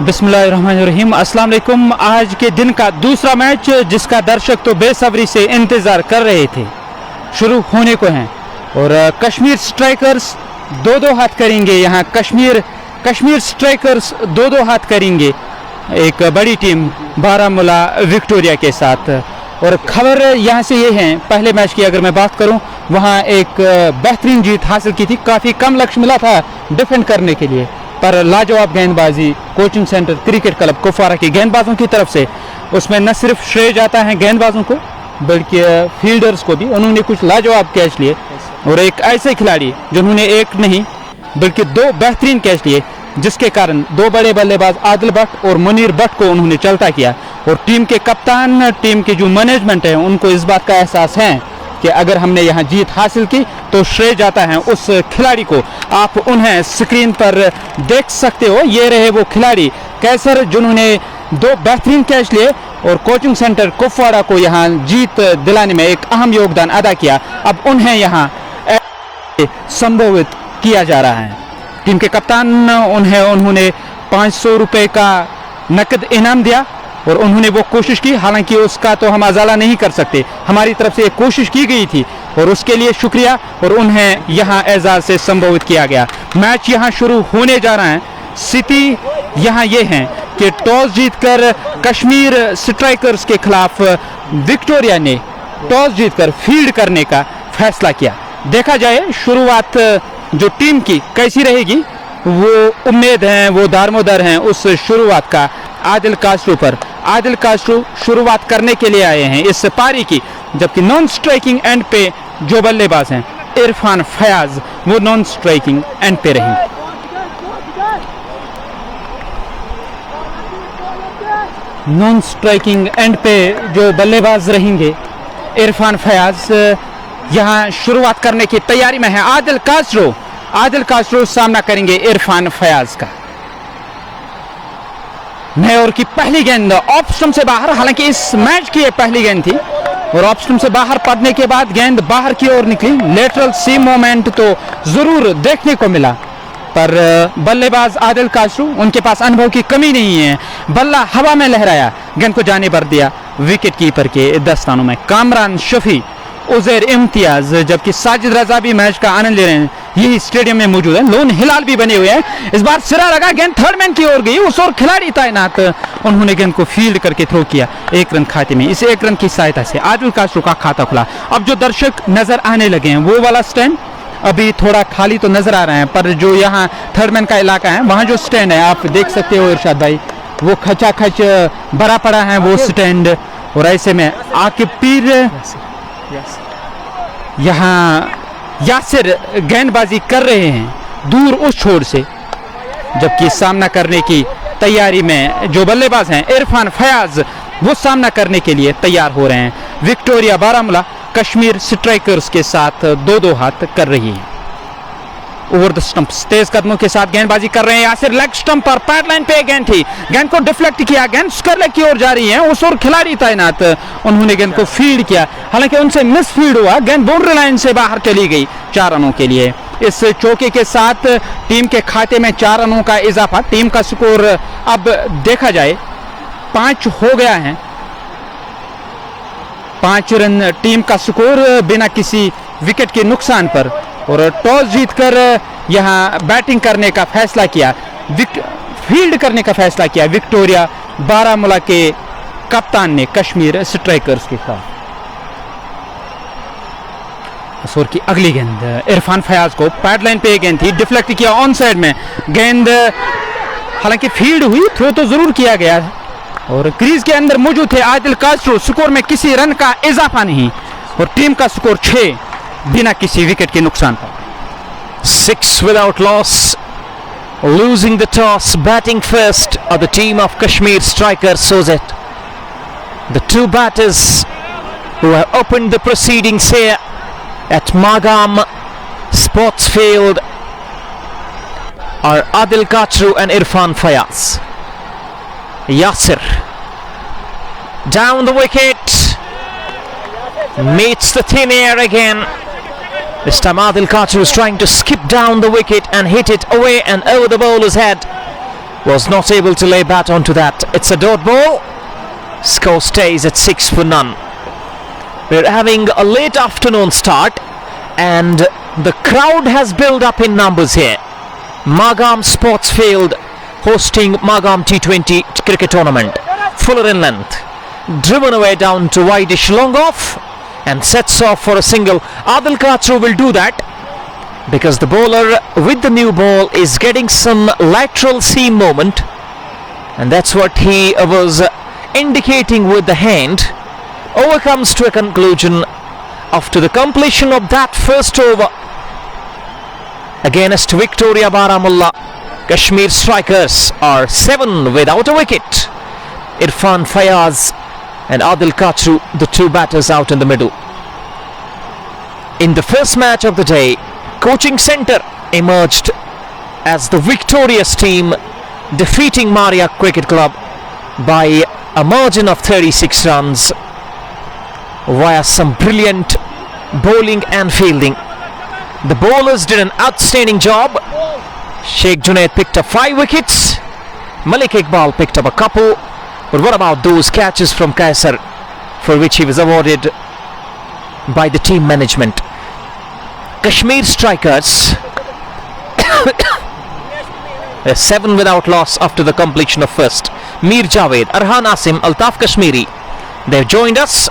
बिस्मिल्लाहिर्रहमानिर्रहीम। अस्सलाम वालेकुम। आज के दिन का दूसरा मैच जिसका दर्शक तो बेसब्री से इंतज़ार कर रहे थे शुरू होने को हैं और कश्मीर स्ट्राइकर्स दो हाथ करेंगे। यहाँ कश्मीर स्ट्राइकर्स दो हाथ करेंगे एक बड़ी टीम बारामूला विक्टोरिया के साथ। और खबर यहाँ से ये है, पहले मैच की अगर मैं बात करूँ वहाँ एक बेहतरीन जीत हासिल की थी। काफ़ी कम लक्ष्य मिला था डिफेंड करने के लिए, पर लाजवाब गेंदबाजी coaching centre cricket club Kupwara की गेंदबाजों की तरफ से, उसमें न सिर्फ श्रेय जाता है गेंदबाजों को बल्कि फील्डर्स को भी। उन्होंने कुछ लाजवाब कैच लिए और एक ऐसे खिलाड़ी जिन्होंने एक नहीं बल्कि दो बेहतरीन कैच लिए, जिसके कारण दो बड़े बल्लेबाज आदिल भट्ट और मुनीर भट्ट को उन्होंने चलता किया। और टीम के कप्तान, टीम की जो मैनेजमेंट है, उनको इस बात का एहसास है कि अगर हमने यहाँ जीत हासिल की तो श्रेय जाता है उस खिलाड़ी को। आप उन्हें स्क्रीन पर देख सकते हो, ये रहे वो खिलाड़ी कैसर जिन्होंने दो बेहतरीन कैच लिए और कोचिंग सेंटर कुपवारा को यहाँ जीत दिलाने में एक अहम योगदान अदा किया। अब उन्हें यहाँ संबोधित किया जा रहा है। टीम के कप्तान उन्होंने 500 रुपये का नकद इनाम दिया और उन्होंने वो कोशिश की, हालांकि उसका तो हम अजाला नहीं कर सकते, हमारी तरफ से एक कोशिश की गई थी और उसके लिए शुक्रिया। और उन्हें यहाँ एजाज से संबोधित किया गया। मैच यहाँ शुरू होने जा रहा है। स्थिति यहाँ ये है कि टॉस जीतकर कश्मीर स्ट्राइकर्स के खिलाफ विक्टोरिया ने टॉस जीतकर फील्ड करने का फैसला किया। देखा जाए शुरुआत जो टीम की कैसी रहेगी, वो उम्मीद है, वो दारमोदार हैं उस शुरुआत का आदिल कास्ट्रो पर। आदिल कास्ट्रो शुरुआत करने के लिए आए हैं इस पारी की, जबकि नॉन स्ट्राइकिंग एंड पे जो बल्लेबाज हैं इरफान फयाज, वो नॉन स्ट्राइकिंग एंड पे रहेंगे। नॉन स्ट्राइकिंग एंड पे जो बल्लेबाज रहेंगे इरफान फयाज यहाँ शुरुआत करने की तैयारी में है। आदिल कास्ट्रो सामना करेंगे इरफान फयाज का। नए ओवर की पहली गेंद ऑफ स्टंप से बाहर, हालांकि इस मैच की ये पहली गेंद थी और ऑफ स्टंप से बाहर पड़ने के बाद गेंद बाहर की ओर निकली। लेटरल सीम मोमेंट तो जरूर देखने को मिला, पर बल्लेबाज आदिल कास्ट्रो, उनके पास अनुभव की कमी नहीं है। बल्ला हवा में लहराया, गेंद को जाने पर दिया विकेट कीपर के दस्तानों में। कामरान शफी, उजैर इम्तियाज, जबकि साजिद रजा भी मैच का आनंद ले रहे हैं, यही स्टेडियम में मौजूद है। लोन हिलाल भी बने हुए हैं। इस बार सिरा लगा, गेंद थर्ड मैन की ओर गई, उस ओर खिलाड़ी तैनात, उन्होंने गेंद को फील्ड करके थ्रो किया एक रन खाते में। इस एक रन की सहायता से आदिल कास्ट्रो का खाता खुला। अब जो दर्शक नजर आने लगे हैं, वो वाला स्टैंड अभी थोड़ा खाली तो नजर आ रहा है, पर जो यहाँ थर्ड मैन का इलाका है, वहाँ जो स्टैंड है आप देख सकते हो इरशाद भाई, वो खचाखच भरा पड़ा है वो स्टैंड। और ऐसे में आकिब पीर यहाँ यासिर गेंदबाजी कर रहे हैं दूर उस छोर से, जबकि सामना करने की तैयारी में जो बल्लेबाज हैं इरफान फयाज, वो सामना करने के लिए तैयार हो रहे हैं। विक्टोरिया बारामूला कश्मीर स्ट्राइकर्स के साथ दो हाथ कर रही है। ओवर द स्टंप्स तेज कदमों के साथ गेंदबाजी कर रहे हैं यासिर। लेग स्टंप पर पैड लाइन पे गेंद थी, गेंद को डिफ्लेक्ट किया, गेंद स्क्वायर लेग की ओर जा रही है, उस ओर खिलाड़ी तैनात, उन्होंने गेंद को फील्ड किया, हालांकि उनसे मिस फील्ड हुआ, गेंद बाउंड्री लाइन से बाहर चली गई 4 रनों के लिए। इस चौके के साथ टीम के खाते में 4 रनों का इजाफा। टीम का स्कोर अब देखा जाए 5 हो गया है। 5 रन टीम का स्कोर बिना किसी विकेट के नुकसान पर। और टॉस जीतकर यहां बैटिंग करने का फैसला किया, फील्ड करने का फैसला किया विक्टोरिया बारामूला के कप्तान ने कश्मीर स्ट्राइकर्स के साथ। इस ओवर की अगली गेंद इरफान फयाज को पैड लाइन पे गेंद थी, डिफ्लेक्ट किया ऑन साइड में, गेंद हालांकि फील्ड हुई, थ्रो तो जरूर किया गया और क्रीज के अंदर मौजूद थे आदिल कास्ट्रो। स्कोर में किसी रन का इजाफा नहीं और टीम का स्कोर 6 बिना किसी विकेट के नुकसान पर। 6 without loss, losing the toss, batting first are the team of Kashmir strikers Sozet. The two batters who have opened the proceedings here at Magam Sports Field are Adil Kaashtro and Irfan Fayaz. Yasir down the wicket, meets the thin air again. This time Adil Kachru is trying to skip down the wicket and hit it away and over the bowler's head. Was not able to lay bat onto that. It's a dot ball. Score stays at 6 for none. We're having a late afternoon start and the crowd has built up in numbers here. Margam Sports Field hosting Margam T20 cricket tournament. Fuller in length. Driven away down to wideish long off and sets off for a single. Adil Kachru will do that because the bowler with the new ball is getting some lateral seam moment, and that's what he was indicating with the hand. Over comes to a conclusion after the completion of that first over against Victoria Baramulla. Kashmir Strikers are 7 without a wicket. Irfan Fayaz and Adil Kachru, the two batters out in the middle. In the first match of the day, Coaching Centre emerged as the victorious team, defeating Maria Cricket Club by a margin of 36 runs via some brilliant bowling and fielding. The bowlers did an outstanding job. Sheikh Junaid picked up 5 wickets. Malik Iqbal picked up a couple. But what about those catches from Kaisar, for which he was awarded by the team management? Kashmir Strikers 7 without loss after the completion of first. Mir Javed, Arhan Asim, Altaf Kashmiri, they've joined us.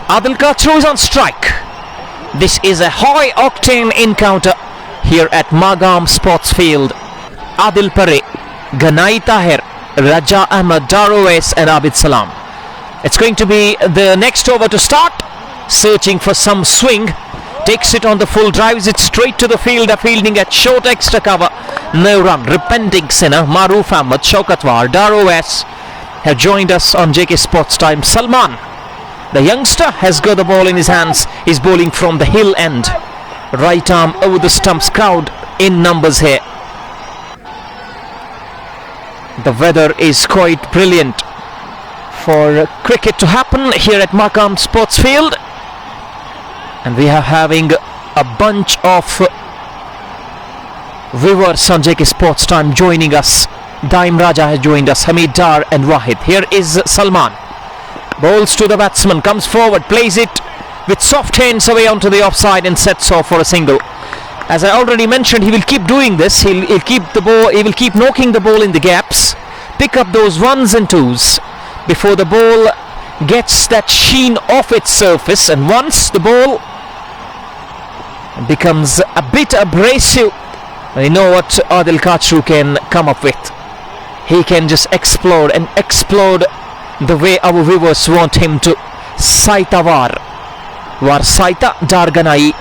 Adil Kachru is on strike. This is a high octane encounter here at Margam Sports Field. Adil Pare, Ganai Tahir, Raja Ahmed, Darowais and Abid Salam. It's going to be the next over to start. Searching for some swing. Takes it on the full, drives it straight to the fielder, fielding at short extra cover. No run. Repenting sinner Maroof Ahmed, Shaukatwar, Darowais have joined us on JK Sports Time. Salman, the youngster, has got the ball in his hands. He's bowling from the hill end. Right arm over the stumps. Crowd in numbers here. The weather is quite brilliant for cricket to happen here at Margam Sports Field, and we are having a bunch of viewers on JK Sports Time joining us. Daim Raja has joined us, Hamid Dar and Wahid. Here is Salman. Bowls to the batsman, comes forward, plays it with soft hands away onto the offside and sets off for a single. As I already mentioned, he will keep doing this. He'll keep the ball. He will keep knocking the ball in the gaps, pick up those ones and twos before the ball gets that sheen off its surface, and once the ball becomes a bit abrasive, you know what Adil Kachru can come up with. He can just explode the way our viewers want him to. Saitavar War Saita Dar Ganai,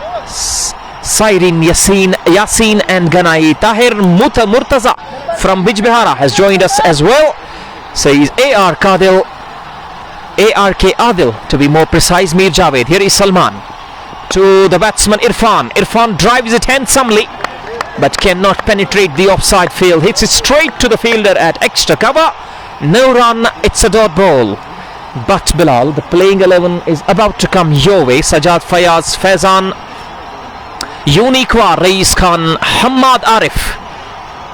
Sairin Yasin and Ganai. Tahir Murtaza from Bijbehara has joined us as well. Says ARK Adil to be more precise. Mir Javed. Here is Salman to the batsman Irfan. Irfan drives it handsomely but cannot penetrate the offside field. Hits it straight to the fielder at extra cover. No run. It's a dot ball. But Bilal, the playing 11 is about to come your way. Sajad Fayaz, Faizan, Uniqua, Reis Khan, Hamad Arif,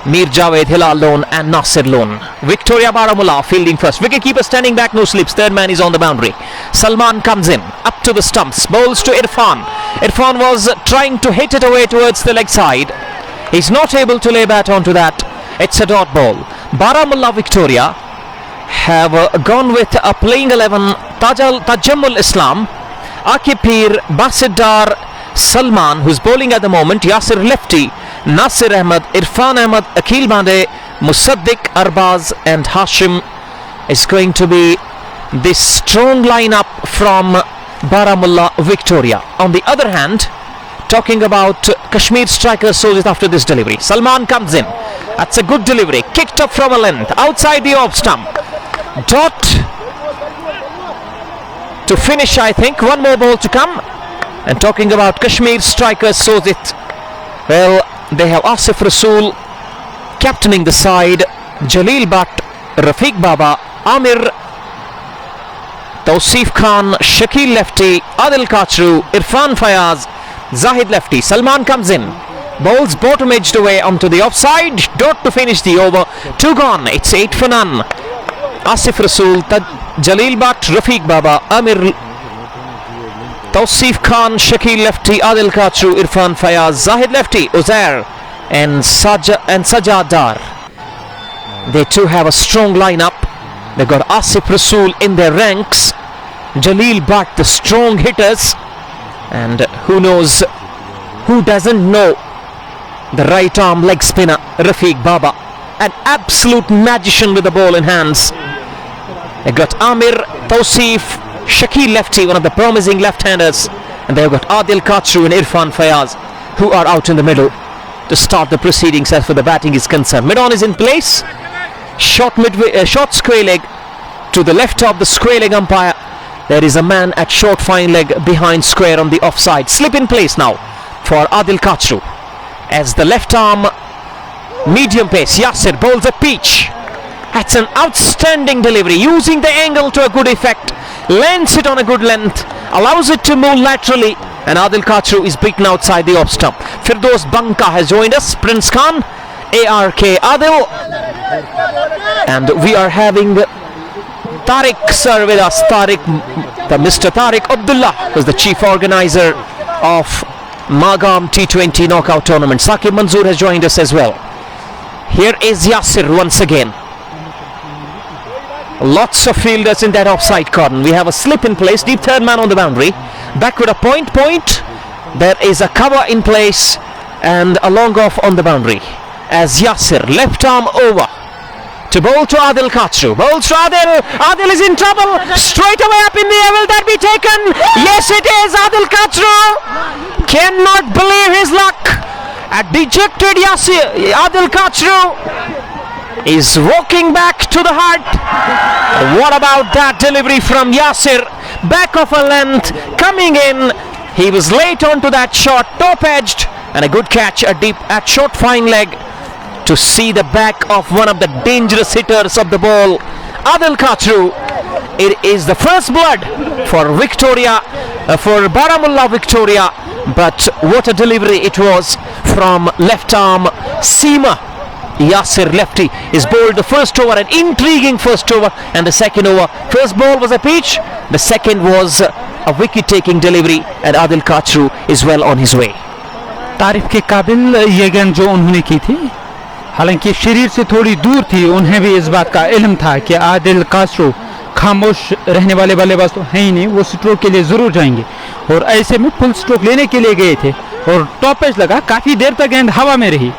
Mir Javed, Hilal Lone and Nasir Lone. Victoria Baramulla fielding first. Wicketkeeper standing back, no slips. Third man is on the boundary. Salman comes in, up to the stumps, bowls to Irfan. Irfan was trying to hit it away towards the leg side. He's not able to lay bat onto that. It's a dot ball. Baramulla Victoria have gone with a playing 11. Tajamul Islam, Akib Pir, Basit Dar, Salman, who's bowling at the moment, Yasir Lefty, Nasir Ahmed, Irfan Ahmed, Akil Bande, Musaddiq, Arbaz and Hashim is going to be this strong lineup from Baramulla Victoria. On the other hand, talking about Kashmir Strikers Sojit after this delivery, Salman comes in. That's a good delivery, kicked up from a length, outside the off stump. Dot to finish, I think. One more ball to come. And talking about Kashmir Strikers Sojit, well, they have Asif Rasool captaining the side, Jalil Bhatt, Rafiq Baba, Amir, Tausif Khan, Shakil Lefty, Adil Kachru, Irfan Fayaz, Zahid lefty. Salman comes in. Bowls bottom edged away onto the offside. Dot to finish the over. 2 gone. It's 8 for none. Asif Rasool, Jalil Bhatt, Rafiq Baba, Amir, Tausif Khan, Shakil lefty, Adil Kachru, Irfan Fayaz, Zahid lefty, Uzair and Sajjad Dar. They too have a strong lineup. They got Asif Rasool in their ranks, Jalil Bhatt, the strong hitters, and who knows, who doesn't know the right arm leg spinner Rafiq Baba, an absolute magician with the ball in hands. They got Amir, Tausif, Shakil lefty, one of the promising left-handers, and they've got Adil Kachru and Irfan Fayaz, who are out in the middle to start the proceedings as far the batting is concerned. Mid-on is in place. Short square leg to the left of the square leg umpire. There is a man at short fine leg behind square on the offside. Slip in place now for Adil Kachru as the left arm medium pace Yasir bowls a peach. That's an outstanding delivery, using the angle to a good effect, lands it on a good length, allows it to move laterally, and Adil Kachru is beaten outside the off stump. Firdaus Banka has joined us, Prince Khan, ARK Adil, and we are having Tariq sir with us. Mr. Tariq Abdullah, who is the chief organizer of Magam T20 knockout tournament. Saqib Manzoor has joined us as well. Here is Yasir once again. Lots of fielders in that offside cordon. We have a slip in place, deep third man on the boundary. Backward a point. There is a cover in place and a long off on the boundary. As Yasir, left arm over to bowl to Adil Kachru. Bowls to Adil. Adil is in trouble. Straight away up in the air. Will that be taken? Yes, it is. Adil Kachru cannot believe his luck. A dejected Yasir, Adil Kachru is walking back to the heart. What about that delivery from Yasir? Back of a length, coming in. He was late onto that shot, top edged, and a good catch at short fine leg to see the back of one of the dangerous hitters of the ball, Adil Kachru. It is the first blood for Victoria, for Baramulla Victoria, but what a delivery it was from left arm Seema. Yasir lefty is bowled the first over, an intriguing first over, and the second over. First ball was a peach, the second was a wicket taking delivery, and Adil Kachru is well on his way. तारीफ के काबिल ये गेंद जो उन्होंने की थी, हालांकि शरीर से थोड़ी दूर थी, उन्हें भी इस बात का इल्म था कि आदिल काचरू खामोश रहने वाले बल्लेबाज तो हैं ही नहीं, वो स्ट्रोक के लिए ज़रूर जाएंगे, और ऐसे में फुल स्ट्रोक लेने के लिए गए थे और टॉप एज लगा, काफ़ी देर तक गेंद हवा में रही.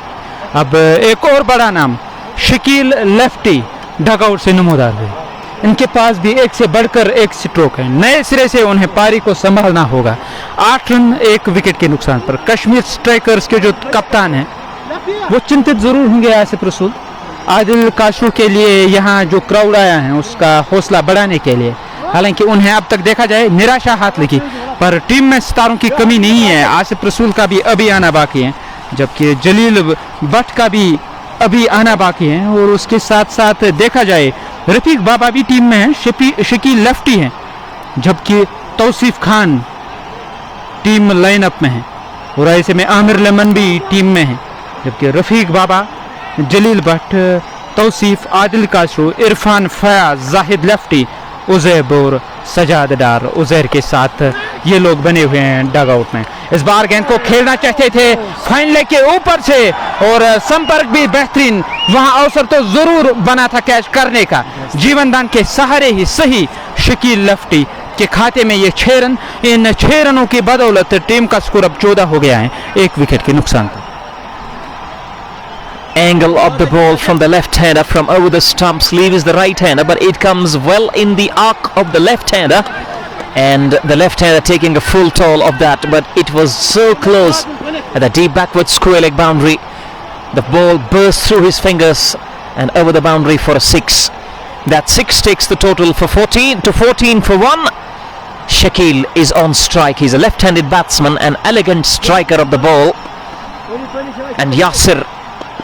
अब एक और बड़ा नाम शकील लेफ्टी डगआउट से नमूदार हुए. इनके पास भी एक से बढ़कर एक स्ट्रोक है. नए सिरे से उन्हें पारी को संभालना होगा. 8 रन 1 विकेट के नुकसान पर कश्मीर स्ट्राइकर्स के जो कप्तान हैं वो चिंतित जरूर होंगे. आसिफ रसूल, आदिल काचरू के लिए यहाँ जो क्राउड आया है उसका हौसला बढ़ाने के लिए, हालांकि उन्हें अब तक देखा जाए निराशा हाथ लगी, पर टीम में सितारों की कमी नहीं है. आसिफ रसूल का भी अभी आना बाकी है, जबकि जलील भट्ट का भी अभी आना बाकी है, और उसके साथ साथ देखा जाए रफीक बाबा भी टीम में हैं, शकील लेफ्टी हैं, जबकि तौसीफ खान टीम लाइनअप में है, और ऐसे में आमिर लेमन भी टीम में है, जबकि रफीक बाबा, जलील भट्ट, तौसीफ, आदिल काचरू, इरफान फयाज, जाहिद लेफ्टी, उजैब और सजाद डार उजैर के साथ ये लोग बने हुए हैं डगआउट में. इस बार गेंद को खेलना चाहते थे फाइन लेग के ऊपर से, और संपर्क भी बेहतरीन, वहां अवसर तो जरूर बना था कैच करने का. जीवनदान के सहारे ही सही शकील लेफ्टी के खाते में ये 6 रन. इन 6 रनों की बदौलत टीम का स्कोर अब 14 हो गया है, 1 विकेट के नुकसान पर. Angle of the ball from the left-hander from over the stump. Sleeve is the right-hander, but it comes well in the arc of the left-hander, and the left-hander taking a full toll of that, but it was so close at the deep backward square leg boundary. The ball burst through his fingers and over the boundary for a 6. That 6 takes the total for 14 to 14 for 1. Shakil is on strike. He's a left-handed batsman, an elegant striker of the ball, and Yasir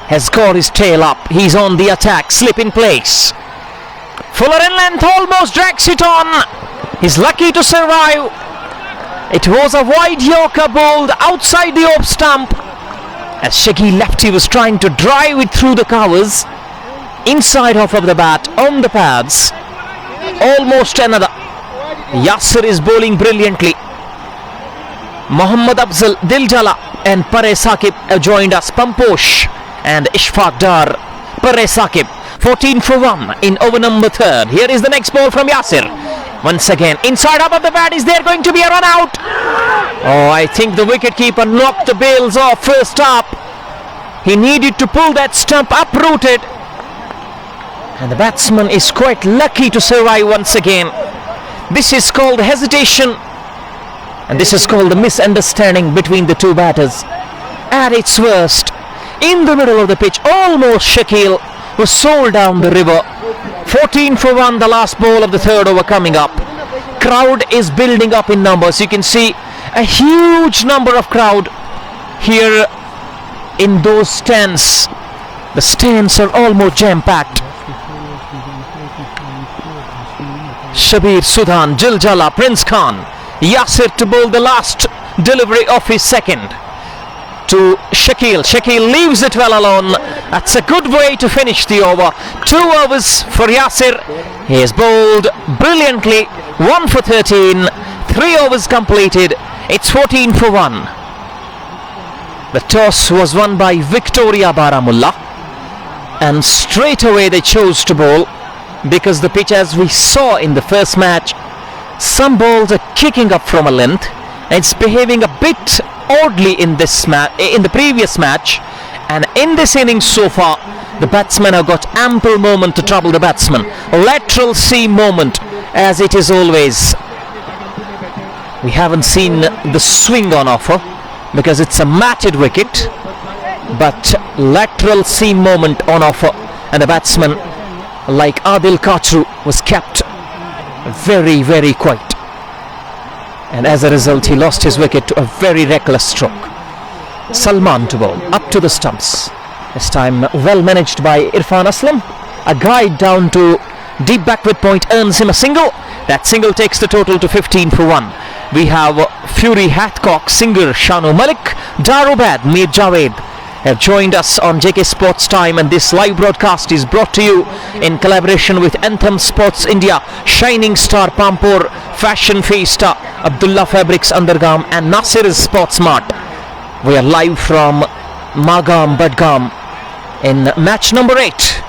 has got his tail up. He's on the attack. Slip in place. Fuller in length, almost drags it on. He's lucky to survive. It was a wide Yorker bowled outside the off stump as Shakeel lefty was trying to drive it through the covers. Inside half of the bat on the pads. Almost another. Yasir is bowling brilliantly. Mohammad Afzal, Diljala and Paresh Saqib have joined us. Pamposh and Ishfaq Dar. Paresh Saqib 14 for 1 in over number 3rd. Here is the next ball from Yasir. Once again inside half of the bat. Is there going to be a run out? Oh, I think the wicketkeeper knocked the bails off first up. He needed to pull that stump uprooted. And the batsman is quite lucky to survive once again. This is called hesitation. And this is called the misunderstanding between the two batters. At its worst, in the middle of the pitch, almost Shakeel was sold down the river. 14 for 1, the last ball of the 3rd over coming up. Crowd is building up in numbers. You can see a huge number of crowd here in those stands. The stands are almost jam-packed. Shabir Sudhan, Diljala, Prince Khan, Yasir to bowl the last delivery of his second to Shakeel. Shakeel leaves it well alone. That's a good way to finish the over. 2 overs for Yasir. He has bowled brilliantly. 1 for 13. 3 overs completed. It's 14 for 1. The toss was won by Victoria Baramulla, and straight away they chose to bowl because the pitch, as we saw in the first match, some balls are kicking up from a length. It's behaving a bit oddly in this in the previous match, and in this innings so far, the batsmen have got ample moment to trouble the batsman. Lateral seam moment, as it is always. We haven't seen the swing on offer because it's a matted wicket, but lateral seam moment on offer, and the batsman like Adil Kachru was kept very, very quiet, and as a result he lost his wicket to a very reckless stroke. Salman to bowl up to the stumps, this time well managed by Irfan Aslam. A guide down to deep backward point earns him a single. That single takes the total to 15 for 1. We have Fury Hathcock, Singer Shanu Malik, Darobad, Mir Javed have joined us on JK Sports Time, and this live broadcast is brought to you in collaboration with Anthem Sports India, Shining Star Pampur, Fashion Fiesta, Abdullah Fabrics Undergam and Nasir's Sports Mart. We are live from Magam Badgam in match number 8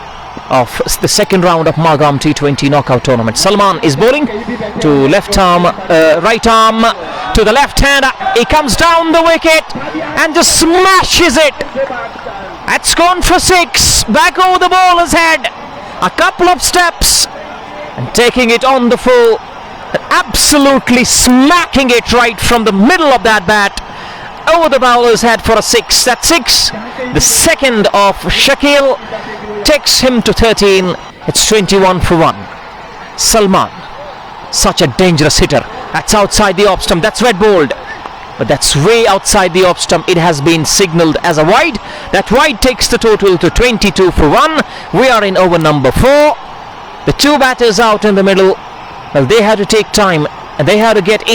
of the second round of Magam T20 knockout tournament. Salman is bowling to left arm, right arm to the left hand. He comes down the wicket and just smashes it. That's gone for 6. Back over the bowler's head. A couple of steps and taking it on the full. Absolutely smacking it right from the middle of that bat over the bowler's head for a 6. That's 6. The second of Shakeel takes him to 13. It's 21 for 1. Salman, such a dangerous hitter. That's outside the off stump. That's red bowled, but that's way outside the off stump. It has been signalled as a wide. That wide takes the total to 22 for 1. We are in over number 4. The two batters out in the middle. Well, they had to take time and they had to get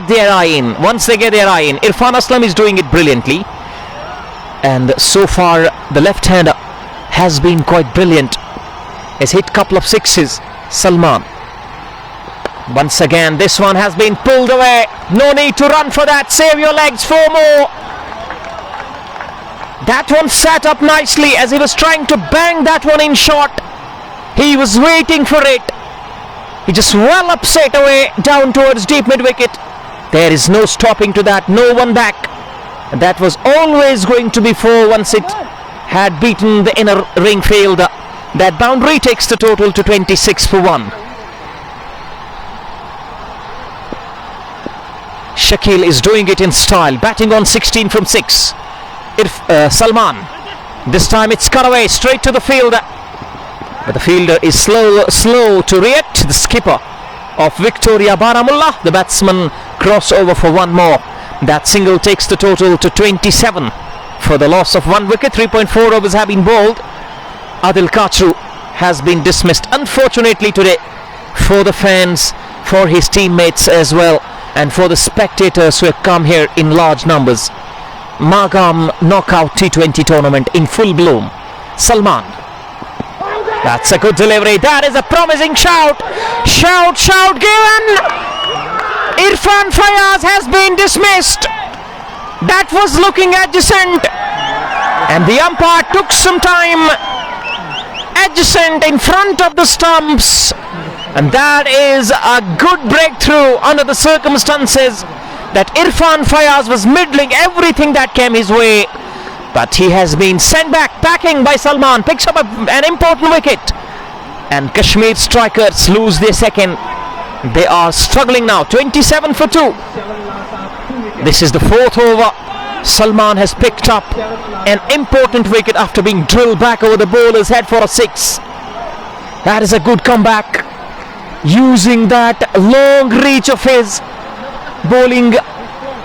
their eye in. Once they get their eye in, Irfan Aslam is doing it brilliantly, and so far the left-hander has been quite brilliant. Has hit a couple of 6s. Salman, once again this one has been pulled away. No need to run for that. Save your legs. 4 more. That one sat up nicely as he was trying to bang that one in short. He was waiting for it. He just well upset away down towards deep mid wicket. There is no stopping to that. No one back. And that was always going to be 4 once it had beaten the inner ring field. That boundary takes the total to 26 for 1. Shakeel is doing it in style, batting on 16 from 6. Salman, this time it's cut away straight to the fielder, but the fielder is slow to react. The skipper of Victoria Baramulla, the batsman, cross over for 1 more. That single takes the total to 27 for the loss of 1 wicket. 3.4 overs have been bowled. Adil Kachru has been dismissed, unfortunately today, for the fans, for his teammates as well. and for the spectators who have come here in large numbers. Magam Knockout T20 tournament in full bloom. Salman. That's a good delivery. That is a promising shout. Shout given. Irfan Fayaz has been dismissed. That was looking adjacent, and the umpire took some time adjacent in front of the stumps, and that is a good breakthrough under the circumstances that Irfan Fayaz was middling everything that came his way, but he has been sent back packing by Salman. Picks up an important wicket, and Kashmir strikers lose their second. They are struggling now. 27 for 2. This is the fourth over. Salman has picked up an important wicket after being drilled back over the bowler's head for a 6. That is a good comeback, using that long reach of his, bowling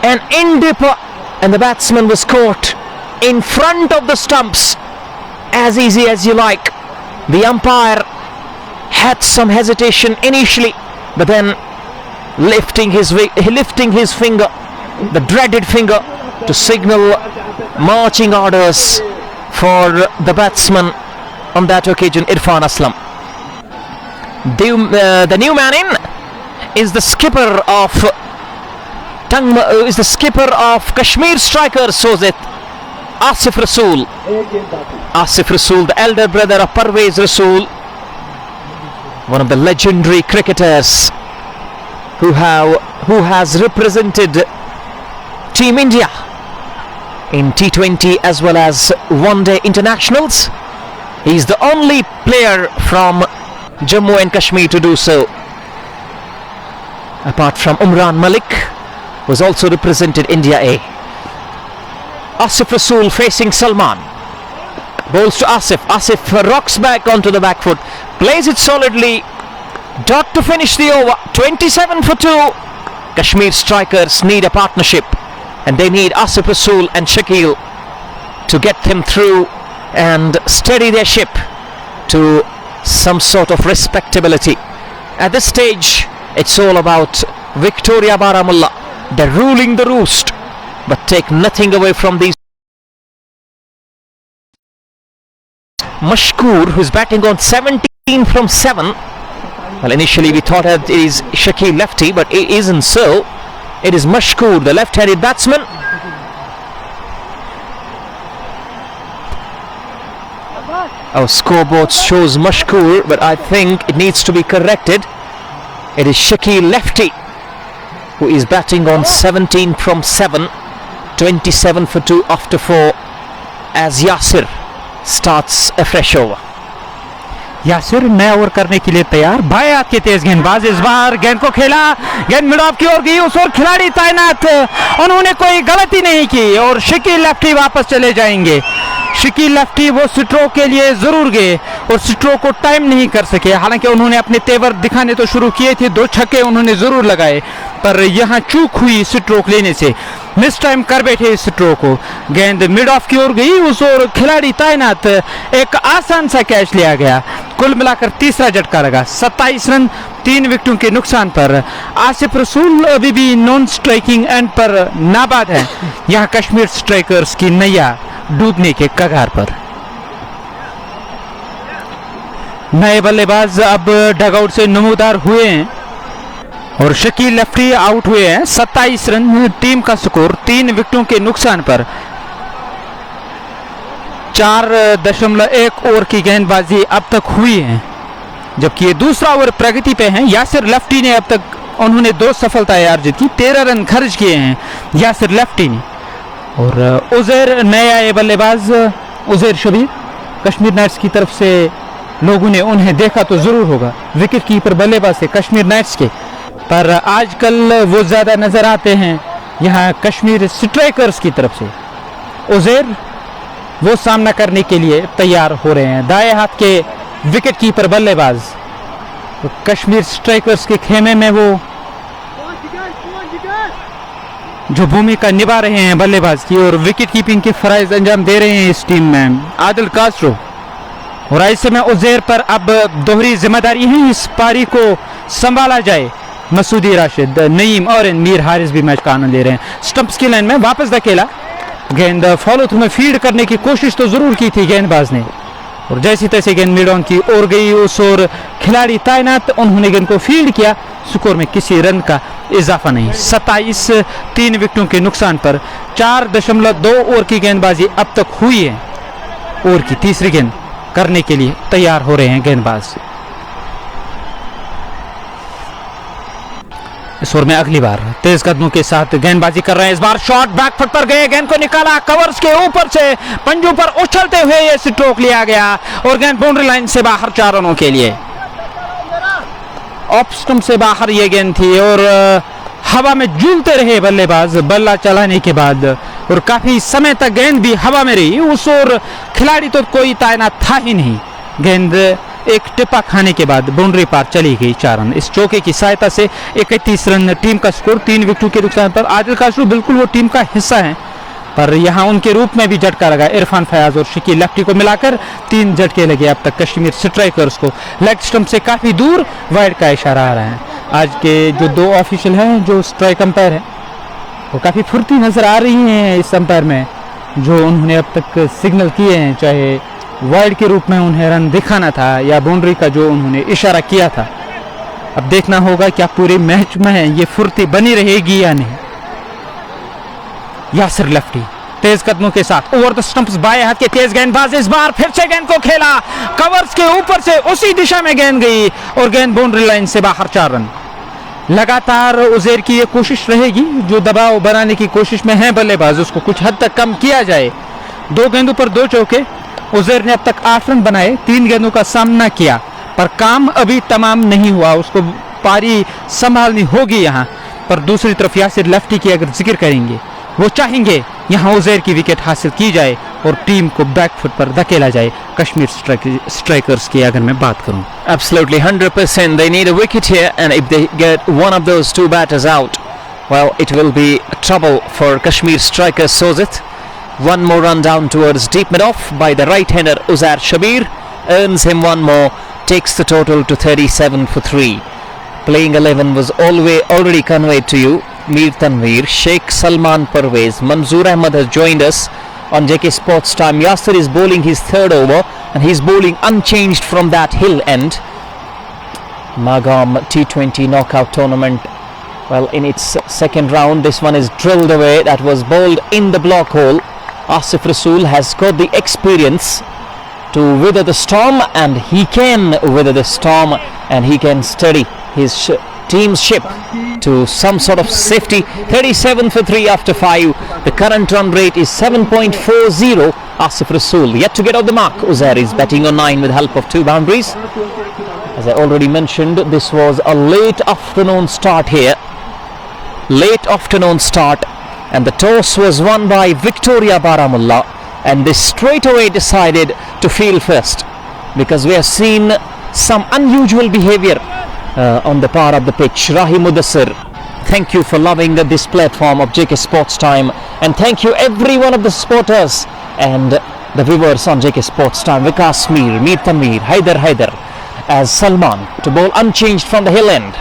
an in-dipper, and the batsman was caught in front of the stumps, as easy as you like. The umpire had some hesitation initially, but then lifting his finger, the dreaded finger, to signal marching orders for the batsman on that occasion, Irfan Aslam. The new man in is the skipper of Kashmir strikers, Sozet, Asif Rasool. Asif Rasool, the elder brother of Parvez Rasool, one of the legendary cricketers who has represented Team India in T20 as well as one-day internationals. He's the only player from Jammu and Kashmir to do so, apart from Umran Malik, who's also represented India A. Asif Rasool facing Salman. Bowls to Asif. Asif rocks back onto the back foot, plays it solidly. Dot to finish the over. 27 for 2. Kashmir strikers need a partnership, and they need Asif Rasool and Shakil to get them through and steady their ship to some sort of respectability. At this stage, it's all about Victoria Baramulla. They're ruling the roost, but take nothing away from these. Mashkoor, who's batting on 17 from 7. Well, initially we thought it is Shakil lefty, but it isn't so. It is Mashkoor, the left-handed batsman. Our scoreboard shows Mashkoor, but I think it needs to be corrected. It is Shakil lefty who is batting on 17 from 7, 27 for 2 after 4, as Yasir starts a fresh over. Yasir नया over करने के लिए तैयार। बाएं हाथ के तेज गेंदबाज इस बार गेंद को खेला, गेंद मिड ऑफ की ओर गई, उस ओर खिलाड़ी तैनात, उन्होंने कोई गलती नहीं की और शकील लेफ्टी वापस चले जाएंगे। शकील लेफ्टी वो स्ट्रोक के लिए जरूर गए और स्ट्रोक को टाइम नहीं कर सके। हालांकि उन्होंने अपने तेवर दिखाने तो शुरू किए थे, 2 छक्के उन्होंने जरूर लगाए, पर यहां चूक हुई स्ट्रोक लेने से, मिस टाइम कर बैठे इस स्ट्रोक को। गेंद मिड ऑफ की ओर गई, उस ओर खिलाड़ी तैनात, एक आसान सा कैच लिया गया। कुल मिलाकर तीसरा झटका लगा। 27 रन 3 विकेटों के नुकसान पर। आसिफ रसूल अभी भी नॉन स्ट्राइकिंग एंड पर नाबाद है। यहां कश्मीर स्ट्राइकर्स की नैया डूबने के कगार पर। नए बल्लेबाज अब डगआउट से नमूदार हुए हैं और शकील लेफ्टी आउट हुए हैं। 27 रन टीम का स्कोर 3 विकेटों के नुकसान पर। 4.1 ओवर की गेंदबाजी अब तक हुई है, जबकि ये दूसरा ओवर प्रगति पे है। यासिर लेफ्टी ने अब तक उन्होंने 2 सफलताएं अर्जित की, 13 रन खर्च किए हैं यासिर लेफ्टी ने। और उजैर नए आए बल्लेबाज उजैर शबीर, कश्मीर नाइट्स की तरफ से लोगों ने उन्हें देखा तो जरूर होगा, विकेट कीपर बल्लेबाज थे कश्मीर नाइट्स के, पर आजकल वो ज्यादा नजर आते हैं यहाँ कश्मीर स्ट्राइकर्स की तरफ से। उजैर वो सामना करने के लिए तैयार हो रहे हैं। दाएं हाथ के विकेट कीपर बल्लेबाज तो कश्मीर स्ट्राइकर्स के खेमे में वो जो भूमिका निभा रहे हैं बल्लेबाज की और विकेट कीपिंग के फराइज अंजाम दे रहे हैं इस टीम में आदिल कास्ट्रो। और ऐसे में उजैर पर अब दोहरी जिम्मेदारी है, इस पारी को संभाला जाए मसूदी राशिद, नईम और मीर हारिस भी मैच का आनंद ले रहे हैं। स्टंप्स की लाइन में वापस धकेला, गेंद फॉलो थ्रू में फील्ड करने की कोशिश तो जरूर की थी गेंदबाज ने, और जैसी तैसे गेंद मिड ऑन की ओर गई। उस ओर खिलाड़ी तैनात, उन्होंने गेंद को फील्ड किया। स्कोर में किसी रन का इजाफा नहीं। 27 3 विकेटों के नुकसान पर 4.2 ओवर की गेंदबाजी अब तक हुई है। ओवर की तीसरी गेंद करने के लिए तैयार हो रहे हैं गेंदबाज। इस ओवर में अगली बार तेज कदमों के साथ गेंदबाजी कर रहे हैं। इस बार शॉट बैकफुट पर गए, गेंद को निकाला, कवर्स के ऊपर से पंजों पर उछलते हुए ये स्ट्रोक लिया गया और गेंद बाउंड्री लाइन से बाहर 4 रनों के लिए। ऑफ स्टंप से बाहर ये गेंद थी और हवा में झूलते रहे बल्लेबाज बल्ला चलाने के बाद, और काफी समय तक गेंद भी हवा में रही। उस ओर खिलाड़ी तो कोई तैनात था ही नहीं। गेंद एक टिप्पा खाने के बाद बाउंड्री पार चली गई 4 रन। इस चौके की सहायता से 31 रन टीम का स्कोर। 3 विकेटों के नुकसान पर आदिल काशरू बिल्कुल वो टीम का हिस्सा है, पर यहां उनके रूप में भी झटका लगा। इरफान फयाज और शकील लेफ्टी को मिलाकर 3 झटके लगे अब तक कश्मीर स्ट्राइकर्स को। लेग स्टंप से काफी दूर वाइड का इशारा आ रहा है। आज के जो 2 ऑफिशियल हैं, जो स्ट्राइक अंपायर है, वो काफी फुर्ती नजर आ रही हैं इस अंपायर में, जो उन्होंने अब तक सिग्नल किए हैं, चाहे वाइड के रूप में उन्हें रन दिखाना था या बाउंड्री का जो उन्होंने इशारा किया था। अब देखना होगा क्या पूरे मैच में ये फुर्ती बनी रहेगी या नहीं। यासिर लेफ्टी तेज कदमों के साथ ओवर द स्टंप्स, बाएं हाथ के तेज गेंदबाज इस बार फिर से गेंद को खेला, कवर्स के ऊपर से उसी दिशा में गेंद गई और गेंद बाउंड्री लाइन से बाहर 4 रन। लगातार उजैर की ये कोशिश रहेगी, जो दबाव बनाने की कोशिश में है बल्लेबाज, उसको कुछ हद तक कम किया जाए। 2 गेंदों पर 2 चौके। उजैर ने अब तक 8 रन बनाए, 3 गेंदों का सामना किया, पर काम अभी तमाम नहीं हुआ, उसको पारी संभालनी होगी यहाँ पर। दूसरी तरफ यासिर लेफ्टी की अगर जिक्र करेंगे, वो चाहेंगे यहाँ उजैर की विकेट हासिल की जाए और टीम को बैकफुट पर धकेला जाए। कश्मीर स्ट्राइकर्स की अगर मैं बात करूं, Absolutely 100%. They need a wicket here, and if they get one of those 2 batters out, well, it will be trouble for Kashmir striker Sozit. One more run down towards deep mid-off by the right-hander Uzair Shabir, earns him one more, takes the total to 37 for 3. Playing 11 was already conveyed to you. Mir Tanveer, Sheikh Salman Parvez, Manzoor Ahmad has joined us on JK Sports Time. Yasir is bowling his 3rd over, and he's bowling unchanged from that hill end. Magam T20 knockout tournament, well, in its 2nd round, this one is drilled away. That was bowled in the block hole. Asif Rasool has got the experience to weather the storm, and he can weather the storm, and he can steady his team's ship to some sort of safety. 37 for 3 after 5. The current run rate is 7.40. Asif Rasool yet to get off the mark. Uzair is batting on 9 with help of 2 boundaries. As I already mentioned, this was a late afternoon start here. Late afternoon start, and the toss was won by Victoria Baramulla, and they straight away decided to field first, because we have seen some unusual behavior on the part of the pitch. Rahim Mudassir, thank you for loving this platform of JK Sports Time, and thank you every one of the supporters and the viewers on JK Sports Time. Vikas Mir Tanveer, Haider as Salman to bowl unchanged from the hill end.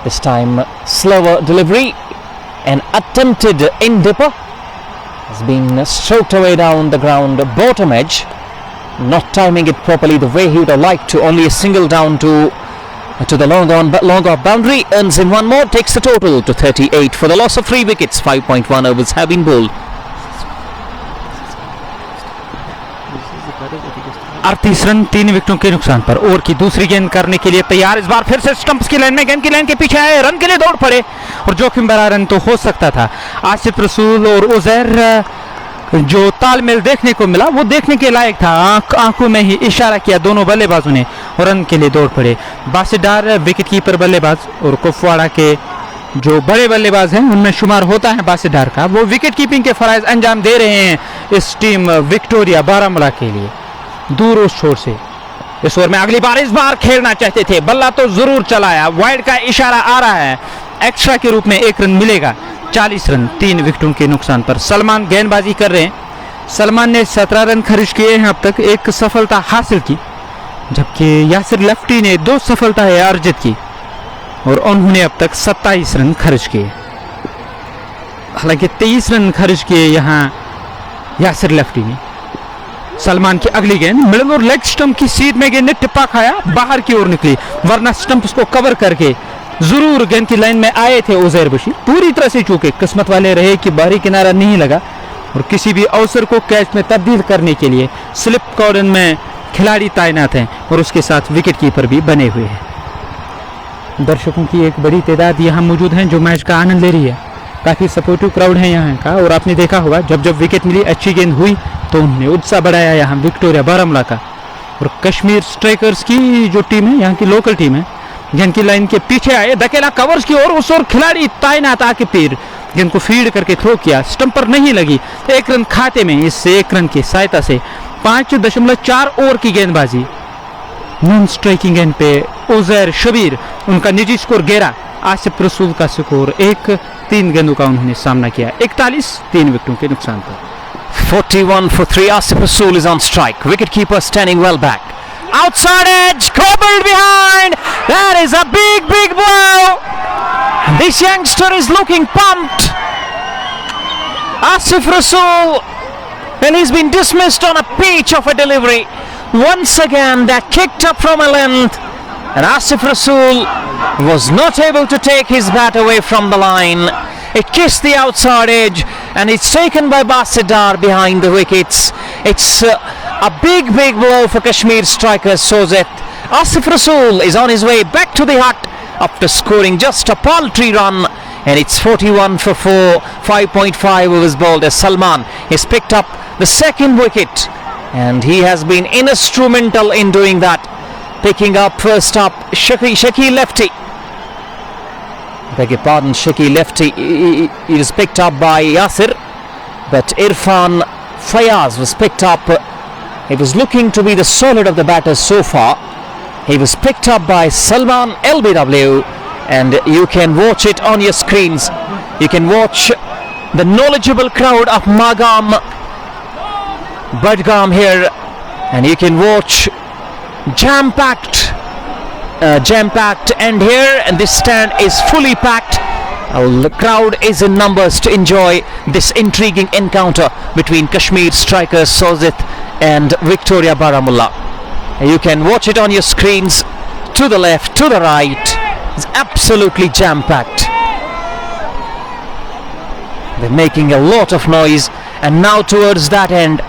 This time slower delivery, an attempted in dipper has been stroked away down the ground bottom edge, not timing it properly the way he would have liked to. Only a single down to the long off boundary, earns in one more, takes the total to 38 for the loss of 3 wickets. 5.1 overs have been bowled. 38 run 3 विकेटों के नुकसान पर। Over की दूसरी गेंद करने के लिए तैयार, इस बार फिर से स्टंप्स की लाइन में, गेंद की लाइन के पीछे आए, रन के लिए दौड़ पड़े और जोखिम भरा रन तो हो सकता था। आसिफ रसूल और उजैर जो तालमेल देखने को मिला वो देखने के लायक था। आंखों में ही इशारा किया दोनों बल्लेबाजों ने और रन के लिए दौड़ पड़े। बासित डार विकेट कीपर बल्लेबाज और कुपवाड़ा के जो बड़े बल्लेबाज हैं उनमें शुमार होता है बासित डार का, वो विकेट कीपिंग के फराइज अंजाम दे रहे हैं इस टीम विक्टोरिया बारामूला के लिए दूर उस छोर से। इस ओवर में अगली बार इस बार खेलना चाहते थे, बल्ला तो जरूर चलाया, वाइड का इशारा आ रहा है, एक्स्ट्रा के रूप में 1 रन मिलेगा। 40 रन 3 विकेटों के नुकसान पर सलमान गेंदबाजी कर रहे हैं। सलमान ने 17 रन खर्च किए हैं अब तक, 1 सफलता हासिल की, जबकि यासिर लेफ्टी ने 2 सफलताएं अर्जित की और उन्होंने अब तक 27 रन खर्च किए। हालांकि 23 रन खर्च किए यहाँ यासिर लफ्टी ने। सलमान की अगली गेंद मिडल और लेग स्टंप की सीध में गेंद ने टिप्पा खाया, बाहर की ओर निकली, वरना स्टंप उसको कवर करके जरूर गेंद की लाइन में आए थे उजैर बशीर। पूरी तरह से चूके, किस्मत वाले रहे कि बाहरी किनारा नहीं लगा और किसी भी अवसर को कैच में तब्दील करने के लिए स्लिप कॉर्डन में खिलाड़ी तैनात हैं और उसके साथ विकेट कीपर भी बने हुए हैं। दर्शकों की एक बड़ी तादाद यहाँ मौजूद है जो मैच का आनंद ले रही है। काफ़ी सपोर्टिव क्राउड है यहाँ का और आपने देखा होगा जब जब विकेट मिली, अच्छी गेंद हुई तो उन्होंने उत्साह बढ़ाया यहाँ विक्टोरिया बारामूला का। और कश्मीर स्ट्राइकर्स की जो टीम है, यहाँ की लोकल टीम है, गेंद की लाइन के पीछे आए, धकेला कवर्स की ओर, उस ओर खिलाड़ी तैनात आके फिर गेंद को फीड करके थ्रो किया, स्टंप पर नहीं लगी, 1 रन खाते में। इस 1 रन की सहायता से 5.4 ओवर की गेंदबाजी, नॉन स्ट्राइकिंग एंड पे उजैर शबीर, उनका निजी स्कोर 11, आसिफ रसूल का स्कोर 1, 3 गेंदों का उन्होंने सामना किया, 41, 3 विकेटों के नुकसान पर। 41 for 3. Asif Rasool is on strike. Wicketkeeper standing well back. Outside edge, cobbled behind. That is a big blow. This youngster is looking pumped. Asif Rasool, well, he's been dismissed on a peach of a delivery. Once again, that kicked up from a length, and Asif Rasool was not able to take his bat away from the line. It kissed the outside edge and it's taken by Basidar behind the wickets. It's a big blow for Kashmir striker Sozet. Asif Rasool is on his way back to the hut after scoring just a paltry run, and it's 41 for 4, 5.5 overs bowled as Salman has picked up the second wicket, and he has been instrumental in doing that, picking up first up Shaki lefty. Beg your pardon, Shaki lefty. He was picked up by Yasir, but Irfan Fayaz was picked up. He was looking to be the solid of the batters so far. He was picked up by Salman LBW, and you can watch it on your screens. You can watch the knowledgeable crowd of Magam Budgam here, and you can watch jam-packed end here, and this stand is fully packed. The crowd is in numbers to enjoy this intriguing encounter between Kashmir strikers Sozit and Victoria Baramullah. You can watch it on your screens, to the left, to the right. It's absolutely jam-packed. They're making a lot of noise, and now towards that end,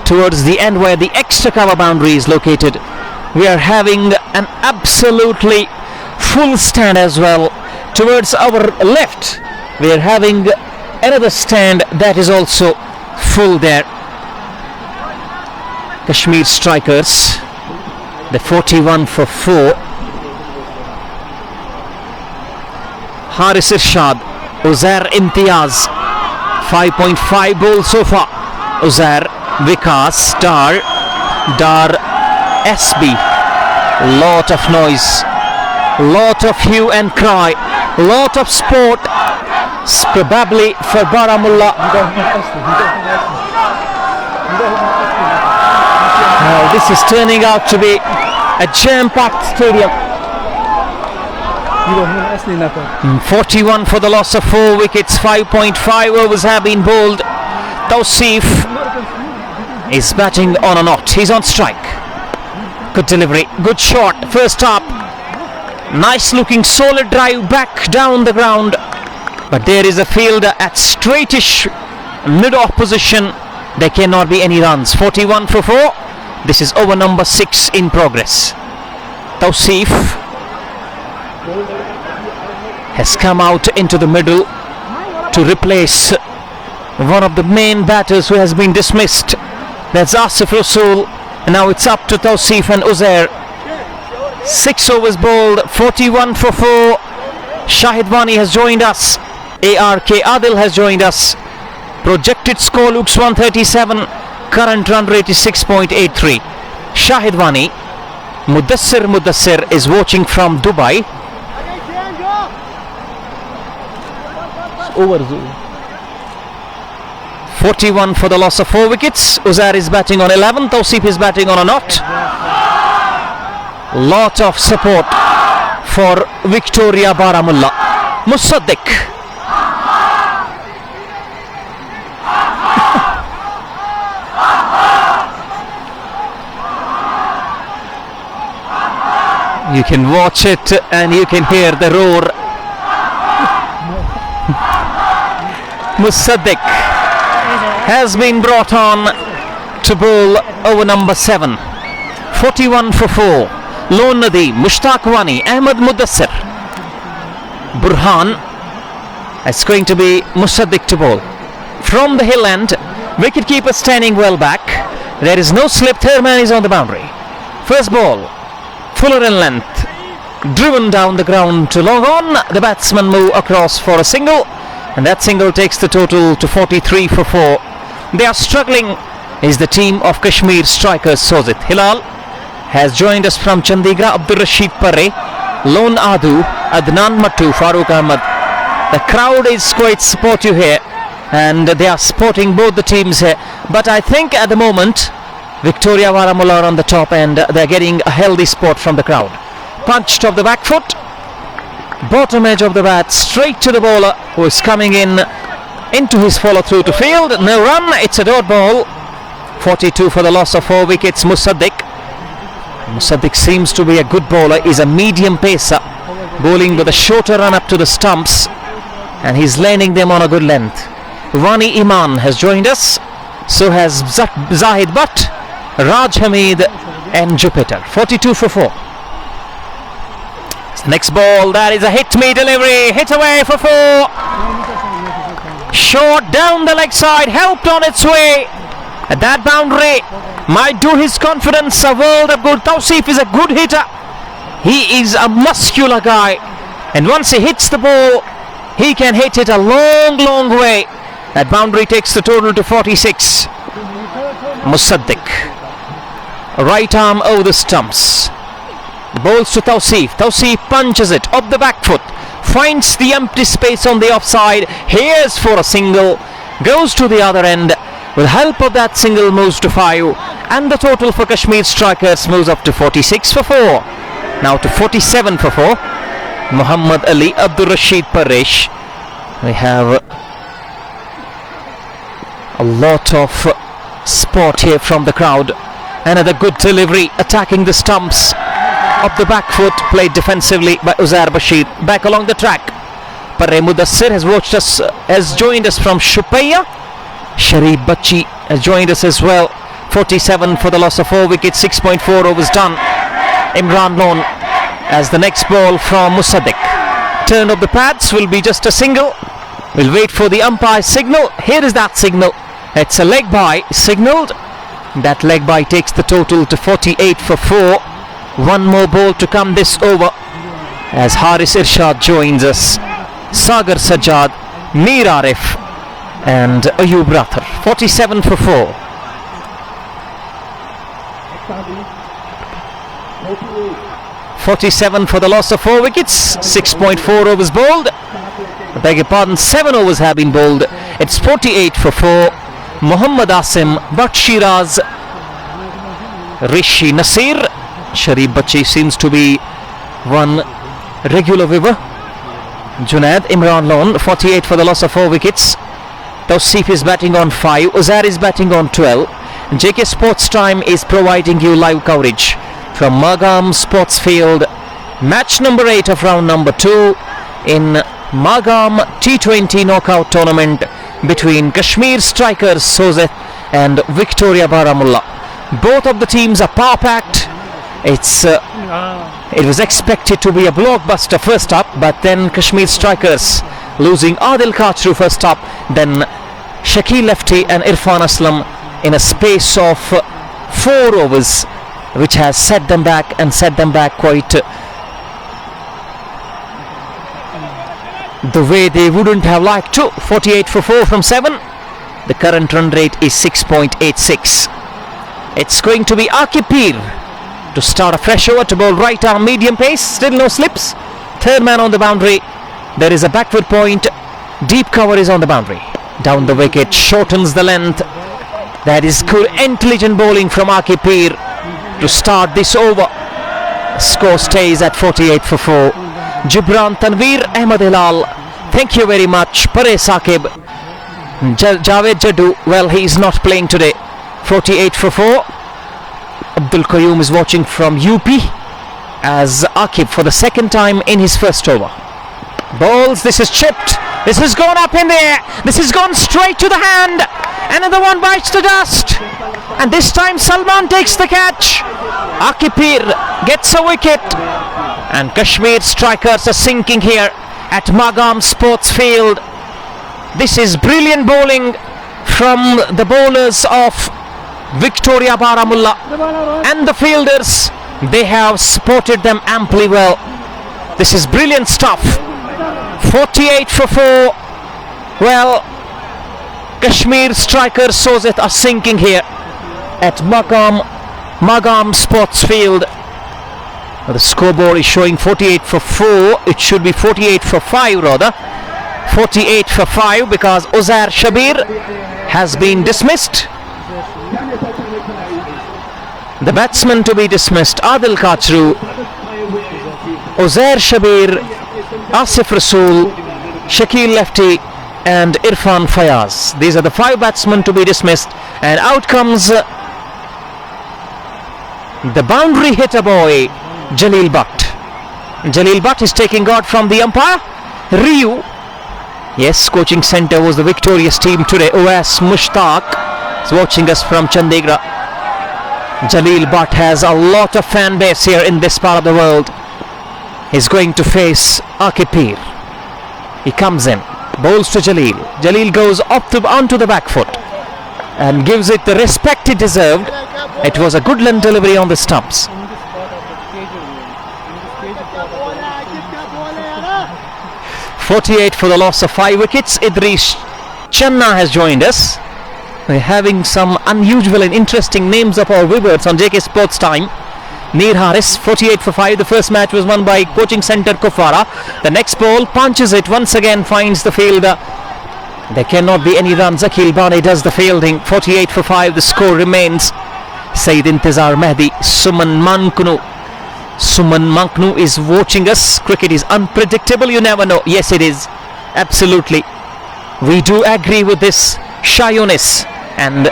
towards the end where the extra cover boundary is located, we are having an absolutely full stand as well. Towards our left, we are having another stand that is also full there. Kashmir strikers, the 41 for 4. Haris Irshad, Uzair Imtiaz, 5.5 bowls so far. Uzair, Vikas, Dar SB, lot of noise, lot of hue and cry, lot of sport, probably for Baramullah. This is turning out to be a jam-packed stadium. 41 for the loss of 4 wickets, 5.5 overs have been bowled. Tawseef is batting on a knot, he's on strike. Good delivery, good shot, first up. Nice looking solid drive back down the ground. But there is a fielder at straightish mid-off position. There cannot be any runs. 41 for 4. This is over number 6 in progress. Tawseef has come out into the middle to replace one of the main batters who has been dismissed. That's Asif Rasool. And now it's up to Tawseef and Uzair. 6 overs bowled, 41 for 4. Shahid Wani has joined us. ARK Adil has joined us. Projected score looks 137. Current run rate is 6.83. Shahid Wani, Mudassir is watching from Dubai. Over 41 for the loss of 4 wickets. Uzair is batting on 11. Tawseef is batting on a knot. Lot of support for Victoria Baramulla. Musaddiq. You can watch it and you can hear the roar. Musaddiq has been brought on to bowl over number 7. 41 for 4. Lone Nadeem, Mushtaq Wani, Ahmed Mudassir, Burhan. It's going to be Musaddiq to bowl. From the hill end, wicketkeeper standing well back. There is no slip. Third man is on the boundary. First ball, fuller in length, driven down the ground to long on. The batsman move across for a single, and that single takes the total to 43 for 4. They are struggling is the team of Kashmir strikers. Sozit Hilal has joined us from Chandigarh. Abdul Rashid Parre, Lone Adu, Adnan Mattu, Farooq Ahmad. The crowd is quite supportive here, and they are supporting both the teams here. But I think at the moment Victoria Baramulla are on the top, and they're getting a healthy support from the crowd. Punched off the back foot, bottom edge of the bat, straight to the bowler, who is coming in into his follow through to field. No run. It's a dot ball. 42 for the loss of 4 wickets. Musaddiq seems to be a good bowler. He's a medium pacer, bowling with a shorter run up to the stumps, and he's landing them on a good length. Wani Iman has joined us. So has Zahid Butt, Raj Hamid and Jupiter. 42 for 4. Next ball, that is a hit me delivery. Hit away for 4. Short down the leg side, helped on its way. At that boundary might do his confidence a world of good. Tawseef is a good hitter. He is a muscular guy, and once he hits the ball, he can hit it a long way. That boundary takes the total to 46. Musaddiq, right arm over the stumps, bowls to Tawseef. Tawseef punches it up the back foot, finds the empty space on the offside. Here's for a single, goes to the other end. With help of that single, moves to 5, and the total for Kashmir strikers moves up to 46 for 4. Now to 47 for 4. Muhammad Ali, Abdul Rashid Paresh. We have a lot of support here from the crowd. Another good delivery, attacking the stumps. Up the back foot, played defensively by Uzair Bashir. Back along the track. Parre Mudassir has joined us from Shupaiya. Sharif Bachi has joined us as well. 47 for the loss of 4 wickets. 6.4 overs done. Imran Lone as the next ball from Musaddiq. Turn of the pads will be just a single. We'll wait for the umpire's signal. Here is that signal. It's a leg by signalled. That leg by takes the total to 48 for 4. One more ball to come this over as Haris Irshad joins us. Sagar Sajjad, Mir Arif and Ayub Rathar. 47 for 4. .47 for the loss of 4 wickets. 6.4 overs bowled. I beg your pardon, 7 overs have been bowled. It's 48 for 4. Muhammad Asim, Butt Shiraz, Rishi Nasir. Sharif Bachi seems to be one regular viewer. Junaid, Imran Lone. 48 for the loss of 4 wickets. Tawseef is batting on 5. Uzair is batting on 12. JK Sports Time is providing you live coverage from Magam Sports Field. Match number 8 of round number 2 in Magam T20 knockout tournament between Kashmir strikers Sozet and Victoria Baramulla. Both of the teams are power packed. It was expected to be a blockbuster first up, but then Kashmir strikers losing Adil Kachru first up, then Shakil Lefty and Irfan Aslam in a space of 4 overs, which has set them back quite the way they wouldn't have liked to. 48 for 4 from 7. The current run rate is 6.86. It's going to be Akib Peer to start a fresh over to bowl right arm medium pace. Still no slips. Third man on the boundary. There is a backward point. Deep cover is on the boundary. Down the wicket, shortens the length. That is good intelligent bowling from Akib Peer to start this over. Score stays at 48 for 4. Gibran Tanveer Ahmed Hilal, thank you very much. Paresh Saqib, Javed Jaddu, well, he's not playing today. 48 for 4. Abdul Qayyum is watching from UP as Aqib for the second time in his first over. Balls, this is chipped. This has gone up in the air. This has gone straight to the hand. Another one bites the dust. And this time Salman takes the catch. Aqib Pir gets a wicket. And Kashmir strikers are sinking here at Magam Sports Field. This is brilliant bowling from the bowlers of Victoria Baramulla. And the fielders, they have supported them amply well. This is brilliant stuff. 48 for 4. Well, Kashmir strikers Sozet are sinking here at Magam Sports Field. The scoreboard is showing 48 for 4. It should be 48 for 5 rather. 48 for 5 because Uzair Shabir has been dismissed. The batsman to be dismissed, Adil Kachru, Uzair Shabir, Asif Rasool, Shakil Lefty and Irfan Fayaz. These are the 5 batsmen to be dismissed, and out comes the boundary hitter boy Jalil Butt. Jalil Butt is taking guard from the umpire Riu. Yes, coaching centre was the victorious team today. Oas Mushtaq is watching us from Chandigarh. Jalil Butt has a lot of fan base here in this part of the world. He's going to face Aqib Pir. He comes in, bowls to Jalil. Jalil goes onto the back foot and gives it the respect it deserved. It was a good length delivery on the stumps. 48 for the loss of 5 wickets. Idris Channa has joined us. We're having some unusual and interesting names of our viewers on JK Sports Time. Neer Haris, 48 for 5. The first match was won by coaching centre Kufara. The next ball punches it once again, finds the fielder. There cannot be any runs. Akhil Bane does the fielding. 48 for 5. The score remains. Saeed Intizar Mehdi, Suman Manknu is watching us. Cricket is unpredictable, you never know. Yes, it is. Absolutely. We do agree with this. Shayonis and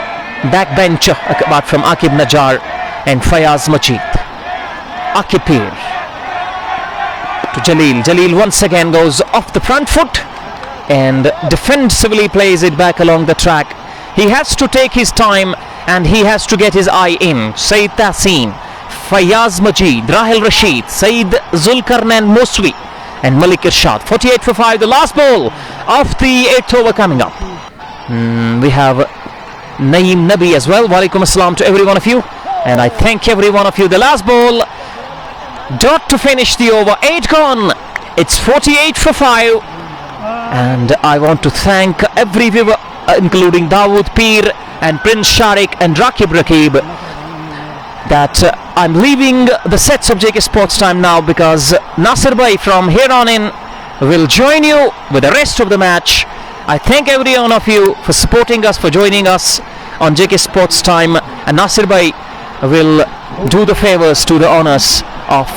backbencher apart from Aqib Najjar and Fayaz Majid. Aqib Pir to Jalil. Jalil once again goes off the front foot and defensively plays it back along the track. He has to take his time and he has to get his eye in. Saeed Tahseen, Fayaz Majid, Rahil Rashid, Saeed Zulkarnain Moswi and Malik Irshad. 48 for 5. The last ball of the 8th over coming up. We have Naeem Nabi as well. Walaikum assalam to every one of you, and I thank every one of you. The last ball, dot to finish the over. 8 gone. It's 48 for 5, and I want to thank every viewer, including Dawood Pir and Prince Sharik and Rakib Rakib, that I'm leaving the sets of JK Sports Time now because Nasir Bhai from here on in will join you with the rest of the match. I thank every one of you for supporting us, for joining us on JK Sports Time, and Nasir Bhai will do the favors, to the honors of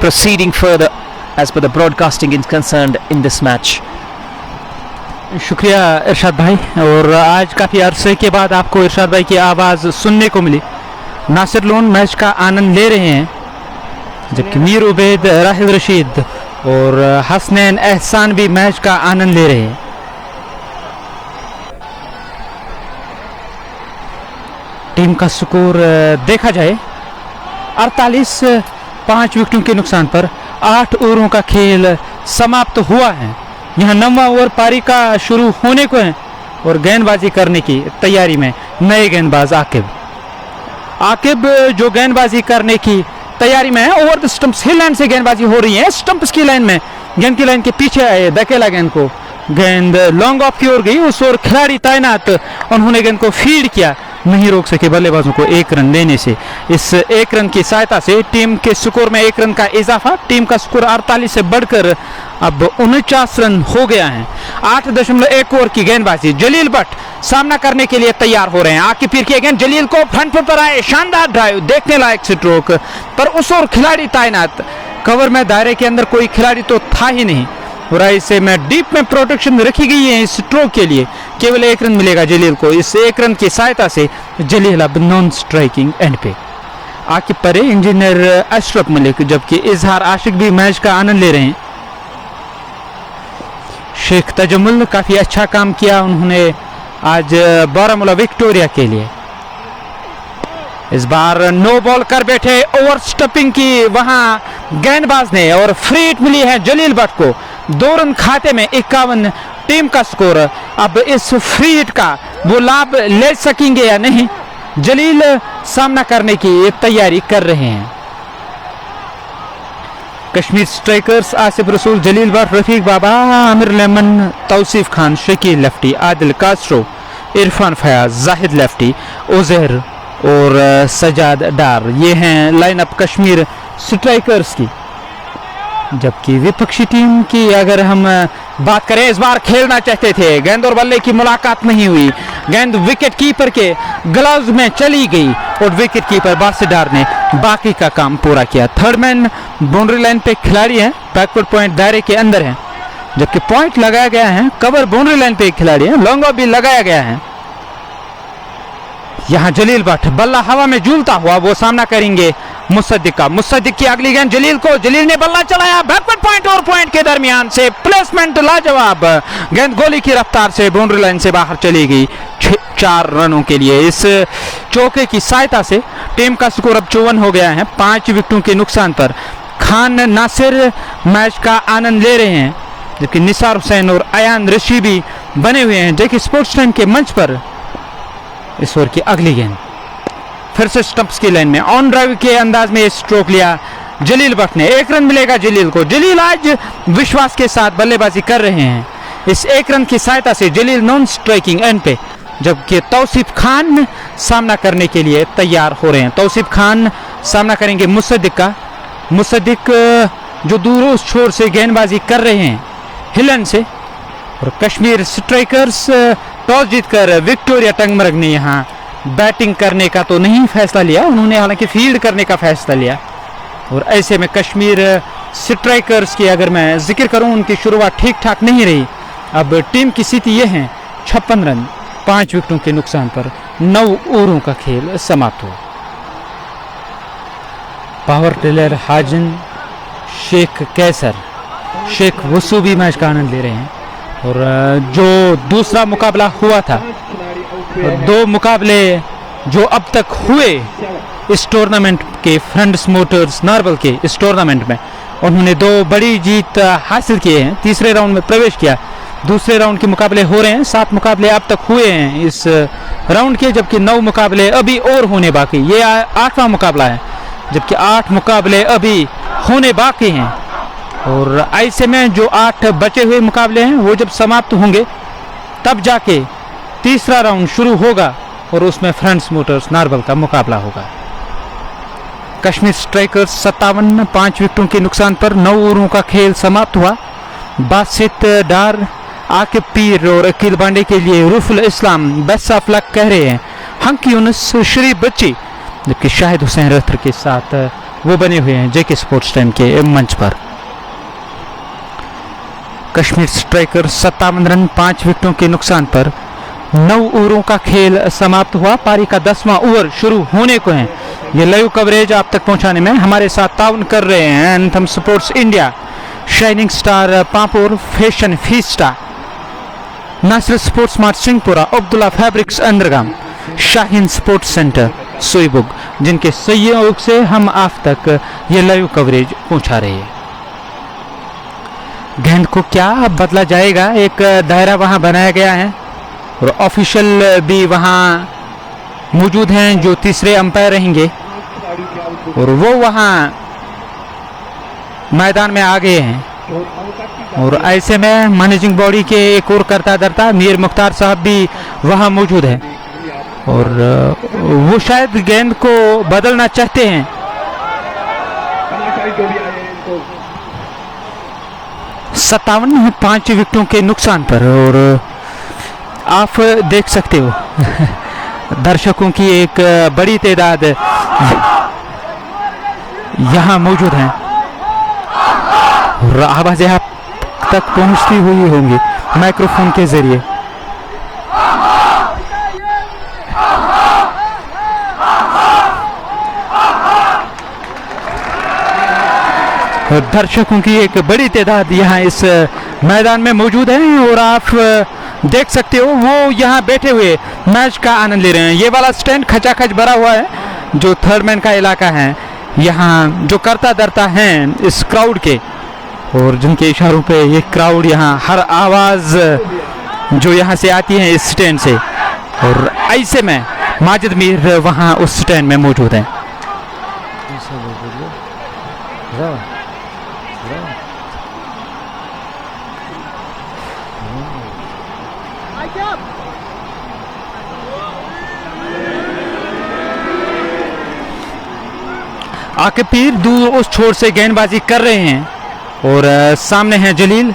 proceeding further as per the broadcasting is concerned in this match. शुक्रिया इरशाद भाई, और आज काफ़ी अरसे के बाद आपको इरशाद भाई की आवाज़ सुनने को मिली. नासिर लोन मैच का आनंद ले रहे हैं, जबकि मीर उबैद, राहिल रशीद और हसनैन एहसान भी मैच का आनंद ले रहे हैं. टीम का स्कोर देखा जाए 48 5 विकेटों के नुकसान पर 8 ओवरों का खेल समाप्त हुआ है. यहाँ 9वां ओवर पारी का शुरू होने को है और गेंदबाजी करने की तैयारी में नए गेंदबाज आकिब जो गेंदबाजी करने की तैयारी में है. Over the stumps hill line से गेंदबाजी हो रही है. स्टंप्स की लाइन में, गेंद की लाइन के पीछे आए, धकेला गेंद को, गेंद लॉन्ग ऑफ की ओर गई. उस ओर खिलाड़ी तैनात, उन्होंने गेंद को फील्ड किया, नहीं रोक सके बल्लेबाजों को 1 रन देने से. इस 1 रन की सहायता से टीम के स्कोर में 1 रन का इजाफा. टीम का स्कोर 48 से बढ़कर अब 49 रन हो गया है। 8.1 ओवर की गेंदबाजी। जलील भट्ट सामना करने के लिए तैयार हो रहे हैं। आगे फिर की गेंद जलील को फ्रंट फुट पर आए, शानदार ड्राइव, देखने लायक स्ट्रोक, पर उस और खिलाड़ी तैनात। कवर में दायरे के अंदर कोई खिलाड़ी तो था ही नहीं और ऐसे में डीप में प्रोटेक्शन रखी गई है इस स्ट्रोक के लिए। केवल 1 रन मिलेगा जलील को। इस 1 रन की सहायता से जलील अब नॉन स्ट्राइकिंग एंड पे। आगे परे इंजीनियर अशरफ मलिक, जबकि इजहार आशिक भी मैच का आनंद ले रहे हैं। शेख तजमुल काफी अच्छा काम किया उन्होंने आज बारामूला विक्टोरिया के लिए। इस बार नो बॉल कर बैठे, ओवर स्टपिंग की वहां गेंदबाज ने और फ्री हिट मिली है जलील भट्ट को। 2 रन खाते में 51 टीम का स्कोर। अब इस फ्री हिट का वो लाभ ले सकेंगे या नहीं, जलील सामना करने की तैयारी कर रहे हैं। Kashmir strikers Asif Rasool, Jalil Bhat, Rafiq Baba, Aamir Lemon, Tauseef Khan, Shakeel Lefty, Adil Castro, Irfan Fayaz, Zahid Lefty, Uzair और सजाद डार। ये हैं लाइनअप कश्मीर स्ट्राइकर्स की। जबकि विपक्षी टीम की अगर हम बात करें, इस बार खेलना चाहते थे, गेंद और बल्ले की मुलाकात नहीं हुई। गेंद विकेट कीपर के ग्लव्स में चली गई और विकेट कीपर बासिडार ने बाकी का काम पूरा किया। थर्ड मैन बाउंड्री लाइन पे खिलाड़ी है, बैकवर्ड पॉइंट दायरे के अंदर है, जबकि पॉइंट लगाया गया है, कवर बाउंड्री लाइन पे खिलाड़ी है, लॉन्ग ऑफ भी लगाया गया है। यहां जलील भट्ट बल्ला हवा में झूलता हुआ वो सामना करेंगे मुसद्दिक का। मुसद्दिक की अगली गेंद जलील को, जलील ने बल्ला चलाया, बैकवर्ड पॉइंट और पॉइंट के दरमियान से प्लेसमेंट लाजवाब। गेंद गोली की रफ्तार से बाउंड्री लाइन से बाहर चली गई 4 रनों के लिए। इस चौके की सहायता से टीम का स्कोर अब 54 हो गया है। 5 विकेटों के नुकसान पर खान नासिर मैच का आनंद ले रहे हैं, जबकि निसार हुसैन और अयान ऋषि भी बने हुए हैं। देखिए स्पोर्ट्स टाइम के मंच पर इस ओवर की अगली गेंद फिर से स्टंप्स की लाइन में ऑन ड्राइव के अंदाज में स्ट्रोक लिया जलील भट्ट ने। 1 रन मिलेगा जलील को। जलील आज विश्वास के साथ बल्लेबाजी कर रहे हैं। इस 1 रन की सहायता से जलील नॉन स्ट्राइकिंग एंड पे, जबकि तौसीफ खान सामना करने के लिए तैयार हो रहे हैं। तौसीफ खान सामना करेंगे मुसद्दिक का। मुसद्दिक जो दूर छोर से गेंदबाजी कर रहे हैं हिलन से। और कश्मीर स्ट्राइकर्स टॉस जीतकर विक्टोरिया टंगमर्ग ने यहाँ बैटिंग करने का तो नहीं फैसला लिया, उन्होंने हालांकि फील्ड करने का फैसला लिया। और ऐसे में कश्मीर स्ट्राइकर्स की अगर मैं जिक्र करूं, उनकी शुरुआत ठीक ठाक नहीं रही। अब टीम की स्थिति ये है 56 रन 5 विकेटों के नुकसान पर 9 ओवरों का खेल समाप्त हुआ। पावर टिलर हाजन, शेख कैसर, शेख वसू भी मैच का आनंद ले रहे हैं। और जो दूसरा मुकाबला हुआ था, 2 मुकाबले जो अब तक हुए इस टूर्नामेंट के, फ्रेंड्स मोटर्स नार्बल के इस टूर्नामेंट में उन्होंने 2 बड़ी जीत हासिल किए हैं। तीसरे राउंड में प्रवेश किया। दूसरे राउंड के मुकाबले हो रहे हैं। 7 मुकाबले अब तक हुए हैं इस राउंड के, जबकि 9 मुकाबले अभी और होने बाकी। ये 8वां मुकाबला है, जबकि 8 मुकाबले अभी होने बाकी हैं। और ऐसे में जो 8 बचे हुए मुकाबले हैं वो जब समाप्त होंगे तब जाके तीसरा राउंड शुरू होगा और उसमें फ्रेंड्स मोटर्स नार्बल का मुकाबला होगा। कश्मीर स्ट्राइकर्स 57 5 विकेटों के नुकसान पर 9 ओवरों का खेल समाप्त हुआ। बासित डार, आकिब पीर और अकील बांडे के लिए रुफुल इस्लाम, बेसा फ्लक कह रहे हैं, हंक यूनुस, शरीफ बच्ची, जबकि शाहिद हुसैन रथर के साथ वो बने हुए हैं जेके स्पोर्ट्स टाइम के मंच पर। कश्मीर स्ट्राइकर्स 57 रन 5 विकेटों के नुकसान पर 9 ओवरों का खेल समाप्त हुआ। पारी का 10वां ओवर शुरू होने को है। ये लाइव कवरेज आप तक पहुंचाने में हमारे साथ ताउन कर रहे हैं anthem sports India, shining star Papore, fashion fiesta, Nasir sports smart Singhpora, Abdullah fabrics Undergam, Shaheen sports centre Soibugh, जिनके सहयोग से हम आप तक ये लाइव कवरेज पहुंचा रहे हैं। गेंद को क्या बदला जाएगा, एक दायरा वहां बनाया गया है और ऑफिशियल भी वहां मौजूद हैं जो तीसरे अंपायर रहेंगे और वो वहां मैदान में आ गए हैं। और ऐसे में मैनेजिंग बॉडी के एक और करता धरता मीर मुख्तार साहब भी वहां मौजूद हैं और वो शायद गेंद को बदलना चाहते हैं। 57 5 विकेटों के नुकसान पर। और आप देख सकते हो दर्शकों की एक बड़ी तादाद यहाँ मौजूद है और आवाज़ें आप तक पहुँचती हुई होंगी माइक्रोफोन के जरिए। दर्शकों की एक बड़ी तादाद यहाँ इस मैदान में मौजूद है और आप देख सकते हो वो यहाँ बैठे हुए मैच का आनंद ले रहे हैं। ये वाला स्टैंड खचाखच भरा हुआ है जो थर्ड मैन का इलाका है, यहाँ जो करता धरता हैं इस क्राउड के और जिनके इशारों पे ये क्राउड यहाँ हर आवाज़ जो यहाँ से आती है इस स्टैंड से। और ऐसे में माजिद मीर वहाँ उस स्टैंड में मौजूद हैं। आकिब पीर दूर उस छोर से गेंदबाजी कर रहे हैं और सामने है जलील।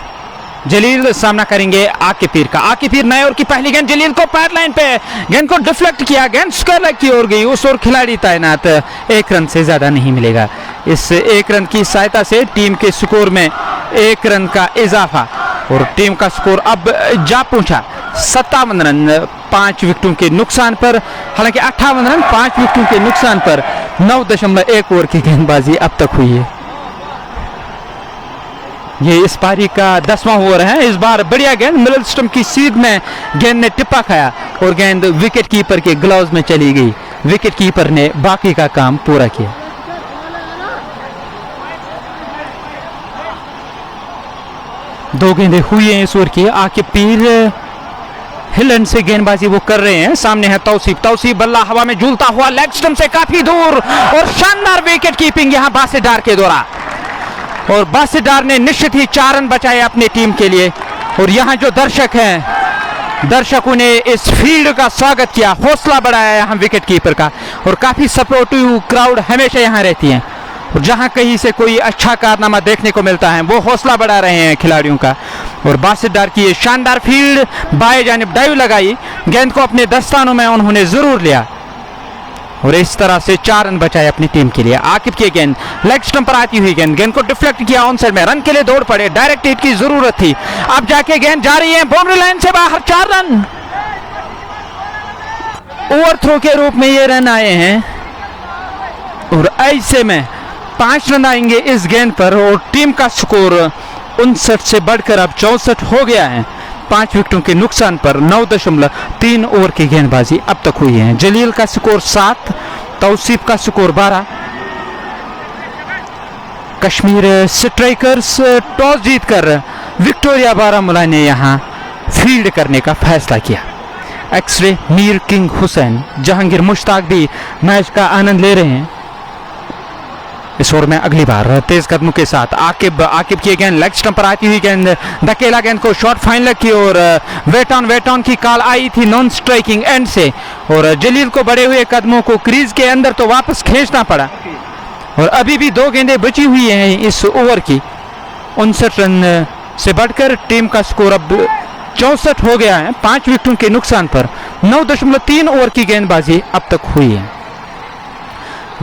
जलील सामना करेंगे आकिब पीर का। आकिब पीर नए ओवर की पहली गेंद, जलील को पैड लाइन पे गेंद को डिफ्लेक्ट किया, गेंद स्क्वायर लेग की ओर गई। उस ओर खिलाड़ी तैनात, 1 रन से ज्यादा नहीं मिलेगा। इस 1 रन की सहायता से टीम के स्कोर में 1 रन का इजाफा और टीम का स्कोर अब जा पहुंचा 57 रन 5 विकेटों के नुकसान पर। हालांकि 58 रन 5 विकेटों के नुकसान पर 9.1 ओवर की गेंदबाजी अब तक हुई है। ये इस पारी का 10वां ओवर है। इस बार बढ़िया गेंद मिडिल स्टंप की सीध में गेंद ने टिप्पा खाया और गेंद विकेट कीपर के ग्लव्स में चली गई। विकेट कीपर ने बाकी का काम पूरा किया। दो गेंदें हुई हैं इस ओवर की। आकिब पीर हिलन से गेंदबाजी वो कर रहे हैं। सामने है तौसीफ। तौसीफ बल्ला हवा में झूलता हुआ लेग स्टंप से काफी दूर और शानदार विकेट कीपिंग यहाँ बासेडार के द्वारा। और बासेडार ने निश्चित ही 4 रन बचाए अपनी टीम के लिए। और यहाँ जो दर्शक हैं, दर्शकों ने इस फील्ड का स्वागत किया, हौसला बढ़ाया यहाँ विकेट कीपर का। और काफी सपोर्टिव क्राउड हमेशा यहाँ रहती है और जहाँ कहीं से कोई अच्छा कारनामा देखने को मिलता है वो हौसला बढ़ा रहे हैं खिलाड़ियों का। और बासेडार की ये शानदार फील्ड, बाएं जानिब डाइव लगाई, गेंद को अपने दस्तानों में उन्होंने जरूर लिया और इस तरह से 4 रन बचाए अपनी टीम के लिए। आकिब की गेंद लेग स्टंप पर आती हुई गेंद, गेंद को डिफ्लेक्ट किया ऑन साइड में, रन के लिए दौड़ पड़े, डायरेक्ट हिट की जरूरत थी। अब जाके गेंद जा रही है बाउंड्री लाइन से बाहर, 4 रन ओवर थ्रो के रूप में ये रन आए हैं। और ऐसे में 5 रन आएंगे इस गेंद पर और टीम का स्कोर 59 से बढ़कर अब 64 हो गया है। 5 विकेटों के नुकसान पर 9.3 ओवर की गेंदबाजी अब तक हुई है। जलील का स्कोर 7, तौसीफ का स्कोर 12। कश्मीर स्ट्राइकर्स टॉस जीतकर विक्टोरिया बारामूला ने यहां फील्ड करने का फैसला किया। एक्सरे मीर किंग हुसैन, जहांगीर मुश्ताक भी मैच का आनंद ले रहे हैं। इस ओवर में अगली बार तेज कदमों के साथ आकिब की गेंद लेग स्टंप पर आती हुई गेंद, धकेला गेंद को शॉर्ट फाइनल की और वेट ऑन की कॉल आई थी नॉन स्ट्राइकिंग एंड से। और जलील को बढ़े हुए कदमों को क्रीज के अंदर तो वापस खींचना पड़ा। और अभी भी 2 गेंदें बची हुई हैं इस ओवर की। 59 रन से बढ़कर टीम का स्कोर अब 64 हो गया है 5 विकेटों के नुकसान पर। 9.3 ओवर की गेंदबाजी अब तक हुई है।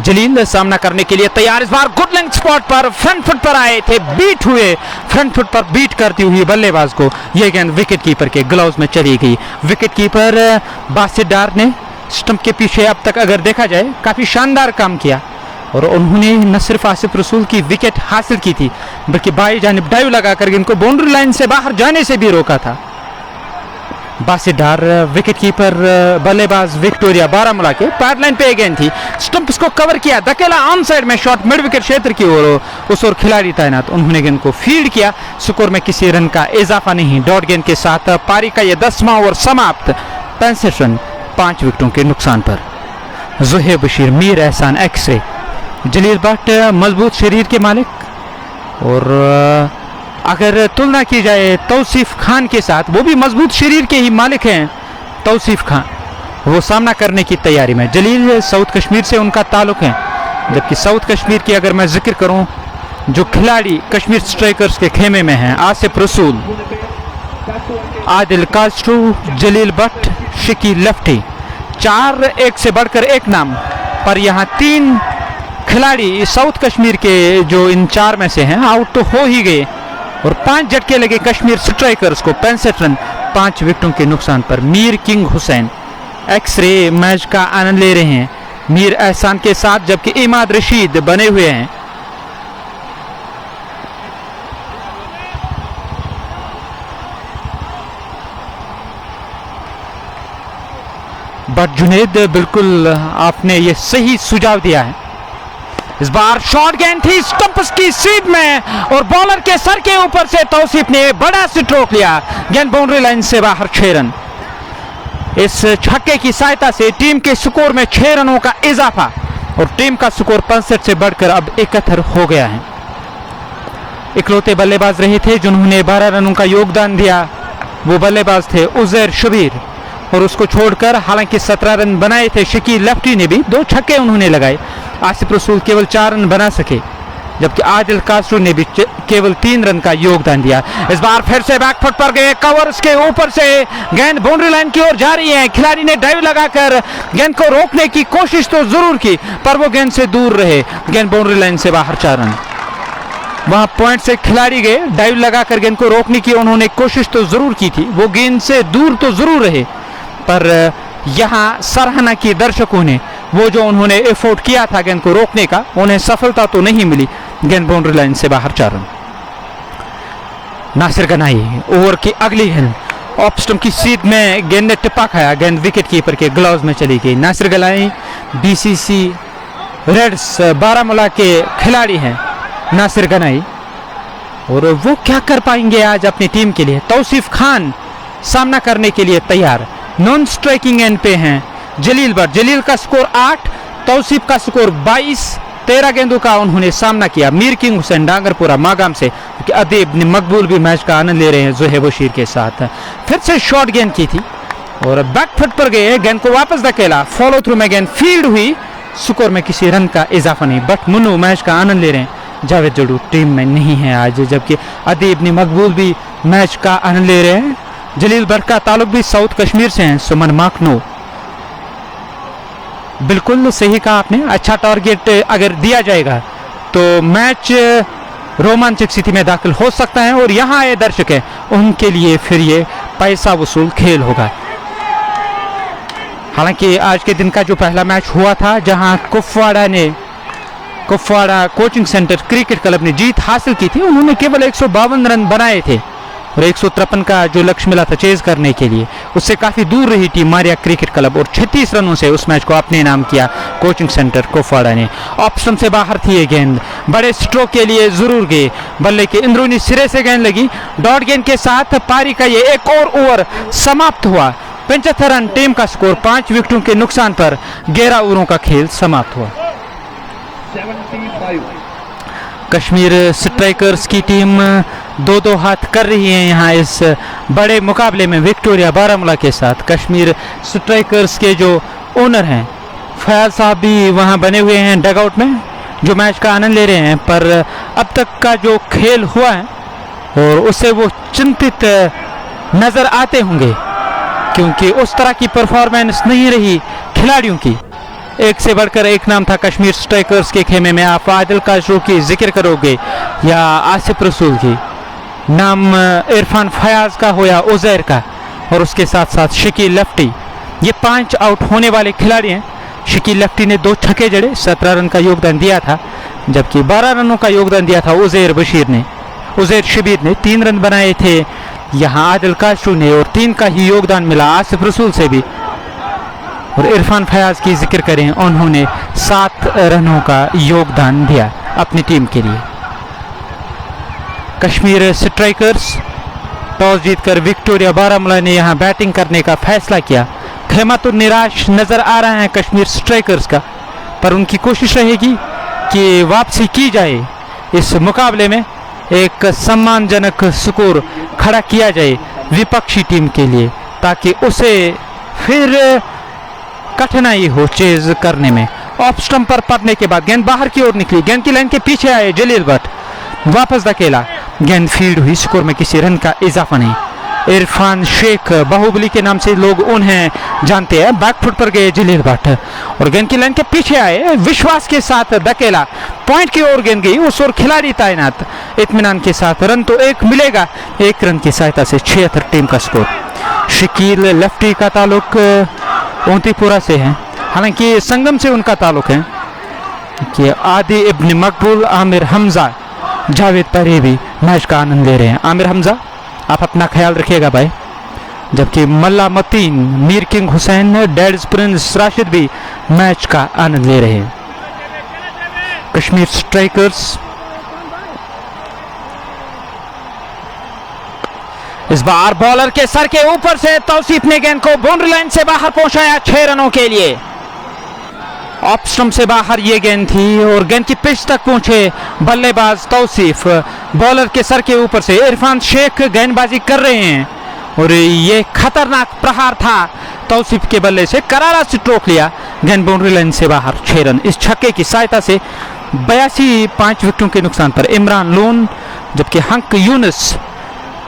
जलील सामना करने के लिए तैयार। इस बार गुड लेंथ स्पॉट पर फ्रंट फुट पर आए थे, बीट हुए, फ्रंट फुट पर बीट करती हुई बल्लेबाज को यह गेंद विकेट कीपर के ग्लव्स में चली गई। विकेट कीपर बासेडार ने स्टंप के पीछे अब तक अगर देखा जाए काफी शानदार काम किया और उन्होंने न सिर्फ आसिफ रसूल की विकेट हासिल की थी बल्कि बाई जानिब डाइव लगाकर इनको बाउंड्री लाइन से बाहर जाने से भी रोका था। बासेडार विकेट कीपर बल्लेबाज विक्टोरिया बारामूला के पैड लाइन पे गेंद थी, स्टंप को कवर किया, धकेला ऑन साइड में शॉट मिड विकेट क्षेत्र की ओर, उस ओर खिलाड़ी तैनात, उन्होंने गेंद को फील्ड किया। स्कोर में किसी रन का इजाफा नहीं। डॉट गेंद के साथ पारी का यह 10वां ओवर समाप्त, 65 रन 5 विकेटों के नुकसान पर। जुहेब बशीर, मीर एहसान, एक्सरे, जलील भट्ट मजबूत शरीर के मालिक और अगर तुलना की जाए तौसीफ खान के साथ, वो भी मजबूत शरीर के ही मालिक हैं। तौसीफ खान वो सामना करने की तैयारी में। जलील साउथ कश्मीर से उनका ताल्लुक है, जबकि साउथ कश्मीर की अगर मैं जिक्र करूं जो खिलाड़ी कश्मीर स्ट्राइकर्स के खेमे में हैं, आसिफ रसूल, आदिल कास्ट्रो, जलील भट्ट, शिकी लेफ्टी, 4 एक से बढ़कर एक नाम। पर यहाँ 3 खिलाड़ी साउथ कश्मीर के जो इन 4 में से हैं आउट तो हो ही गए और 5 झटके लगे कश्मीर स्ट्राइकर्स को 65 रन 5 विकेटों के नुकसान पर। मीर किंग हुसैन एक्सरे मैच का आनंद ले रहे हैं मीर एहसान के साथ, जबकि इमाद रशीद बने हुए हैं। बट जुनेद, बिल्कुल आपने ये सही सुझाव दिया है। इस बार शॉर्ट गेंद थी स्टंप्स की सीध में और बॉलर के सर के ऊपर से तौसीफ ने बड़ा स्ट्रोक लिया, गेंद बाउंड्री लाइन से बाहर 6 रन। इस छक्के की सहायता से टीम के स्कोर में 6 रनों का इजाफा और टीम का स्कोर 65 से बढ़कर अब 71 हो गया है। इकलौते बल्लेबाज रहे थे जिन्होंने 12 रनों का योगदान दिया, वो बल्लेबाज थे उजैर शबीर, और उसको छोड़कर हालांकि 17 रन बनाए थे शकील लेफ्टी ने भी, 2 छक्के उन्होंने लगाए। आसिफ रसूल केवल 4 रन बना सके, जबकि आदिल कास्ट्रो ने भी केवल 3 रन का योगदान दिया। इस बार फिर से बैकफुट पर गए, कवर्स के ऊपर से गेंद बाउंड्री लाइन की ओर जा रही है। खिलाड़ी ने डाइव लगाकर गेंद को रोकने की कोशिश तो जरूर की, पर वो गेंद से दूर रहे, गेंद बाउंड्री लाइन से बाहर 4 रन। वहां पॉइंट से खिलाड़ी गए, डाइव लगाकर गेंद को रोकने की उन्होंने कोशिश तो जरूर की थी, वो गेंद से दूर तो जरूर रहे, पर यहां सराहना की दर्शकों ने, वो जो उन्होंने एफर्ट किया था गेंद को रोकने का, उन्हें सफलता तो नहीं मिली, गेंद बाउंड्री लाइन से बाहर 4 रन। नासिर गनाई ओवर की अगली गेंद ऑफ स्टंप की सीध में गेंद ने टिप्पा खाया, गेंद विकेट कीपर के ग्लव्स में चली गई। नासिर गनाई बीसीसी रेड्स बारामूला के खिलाड़ी हैं नासिर गनाई, और वो क्या कर पाएंगे आज अपनी टीम के लिए। तौसीफ खान सामना करने के लिए तैयार, नॉन स्ट्राइकिंग एंड पे हैं जलील भट्ट, जलील का स्कोर 8, तौसीफ का स्कोर 22, 13 गेंदों का उन्होंने सामना किया। मीर किंग हुसैन डांगरपुरा मागाम से, क्योंकि अदीब ने मकबूल भी मैच का आनंद ले रहे हैं जोहेब बशीर के साथ। फिर से शॉर्ट गेंद की थी और बैकफुट पर गए, गेंद को वापस धकेला, फॉलो थ्रू में गेंद फील्ड हुई, स्कोर में किसी रन का इजाफा नहीं। बट मुन्नू मैच का आनंद ले रहे हैं, जावेद जड़ू टीम में नहीं है आज, जबकि अदीब ने मकबूल भी मैच का आनंद ले रहे हैं। जलील भट्ट का ताल्लुक भी साउथ कश्मीर से हैं। सुमन माखनो, बिल्कुल सही कहा आपने, अच्छा टारगेट अगर दिया जाएगा तो मैच रोमांचक स्थिति में दाखिल हो सकता है, और यहाँ आए दर्शक हैं उनके लिए फिर ये पैसा वसूल खेल होगा। हालांकि आज के दिन का जो पहला मैच हुआ था, जहां Kupwara coaching centre cricket club ने जीत हासिल की थी, उन्होंने केवल 152 रन बनाए थे और 153 का जो लक्ष्य मिला था चेज करने के लिए, उससे काफी दूर रही टीम मारिया क्रिकेट क्लब, और 36 रनों से उस मैच को अपने नाम किया कोचिंग सेंटर कुपवाड़ा ने। ऑप्शन से बाहर थी ये गेंद, बड़े स्ट्रोक के लिए जरूर गए, बल्ले के अंदरूनी सिरे से गेंद लगी, डॉट गेंद के साथ पारी का ये एक और ओवर समाप्त हुआ। 75 रन, टीम का स्कोर 5 विकेटों के नुकसान पर 11 ओवरों का खेल समाप्त हुआ। 75। कश्मीर स्ट्राइकर्स की टीम 2-2 हाथ कर रही है यहाँ इस बड़े मुकाबले में विक्टोरिया बारामूला के साथ। कश्मीर स्ट्राइकर्स के जो ओनर हैं फयाज साहब भी वहाँ बने हुए हैं डगआउट में, जो मैच का आनंद ले रहे हैं, पर अब तक का जो खेल हुआ है और उससे वो चिंतित नज़र आते होंगे, क्योंकि उस तरह की परफॉर्मेंस नहीं रही खिलाड़ियों की। एक से बढ़कर एक नाम था कश्मीर स्ट्राइकर्स के खेमे में। आप आदिल कास्ट्रो की जिक्र करोगे या आसिफ रसूल की, नाम इरफान फयाज का हो या उजैर का, और उसके साथ साथ शकील लेफ्टी, ये 5 आउट होने वाले खिलाड़ी हैं। शकील लेफ्टी ने 2 छक्के जड़े, 17 रन का योगदान दिया था, जबकि 12 रनों का योगदान दिया था उजैर शबीर ने 3 रन बनाए थे यहाँ आदिल कास्ट्रो ने, और 3 का ही योगदान मिला आसिफ रसूल से भी। और इरफान फयाज की जिक्र करें, उन्होंने 7 रनों का योगदान दिया अपनी टीम के लिए। कश्मीर स्ट्राइकर्स टॉस जीतकर विक्टोरिया बारामूला ने यहां बैटिंग करने का फैसला किया। खेमा तो निराश नजर आ रहा है कश्मीर स्ट्राइकर्स का, पर उनकी कोशिश रहेगी कि वापसी की जाए इस मुकाबले में, एक सम्मानजनक स्कोर खड़ा किया जाए विपक्षी टीम के लिए, ताकि उसे फिर कठिनाई हो चेज करने में। ऑफ स्टंप पर पड़ने के बाद गेंद बाहर की ओर निकली, गेंद की लाइन के पीछे आए जलील भट्ट, वापस धकेला, गेंद फील्ड हुई, स्कोर में किसी रन का इजाफा नहीं। इरफान शेख, बाहुबली के नाम से लोग उन्हें जानते हैं, बैकफुट पर गए जलील भट्ट और गेंद की लाइन के पीछे आए, विश्वास के साथ धकेला, पॉइंट की ओर गेंद गई, उस ओर खिलाड़ी तैनात, इत्मीनान के साथ रन तो एक मिलेगा, 1 रन की सहायता से 76 टीम का स्कोर। शकील लेफ्टी का ताल्लुक ओंतीपुरा से है, हालांकि संगम से उनका ताल्लुक है कि आदि इब्न मकबूल, आमिर हमजा, जावेद परे भी मैच का आनंद ले रहे हैं। आमिर हमजा, आप अपना ख्याल रखिएगा भाई। जबकि Malla Mateen, Mir king Hussain, dad's prince Rashid भी मैच का आनंद ले रहे हैं। कश्मीर स्ट्राइकर्स इस बार बॉलर के सर के ऊपर से तौसीफ ने गेंद को बाउंड्री लाइन से बाहर पहुंचाया 6 रनों के लिए। ऑफ स्टंप से बाहर ये गेंद थी और गेंद की पिच तक पहुंचे बल्लेबाज तौसीफ, बॉलर के सर के ऊपर से इरफान शेख गेंदबाजी कर रहे हैं और ये खतरनाक प्रहार था तौसीफ के बल्ले से, करारा स्ट्रोक लिया, गेंद बाउंड्री लाइन से बाहर, 6 रन। इस छक्के की सहायता से 82 5 विकेटों के नुकसान पर इमरान लोन, जबकि हंक यूनुस,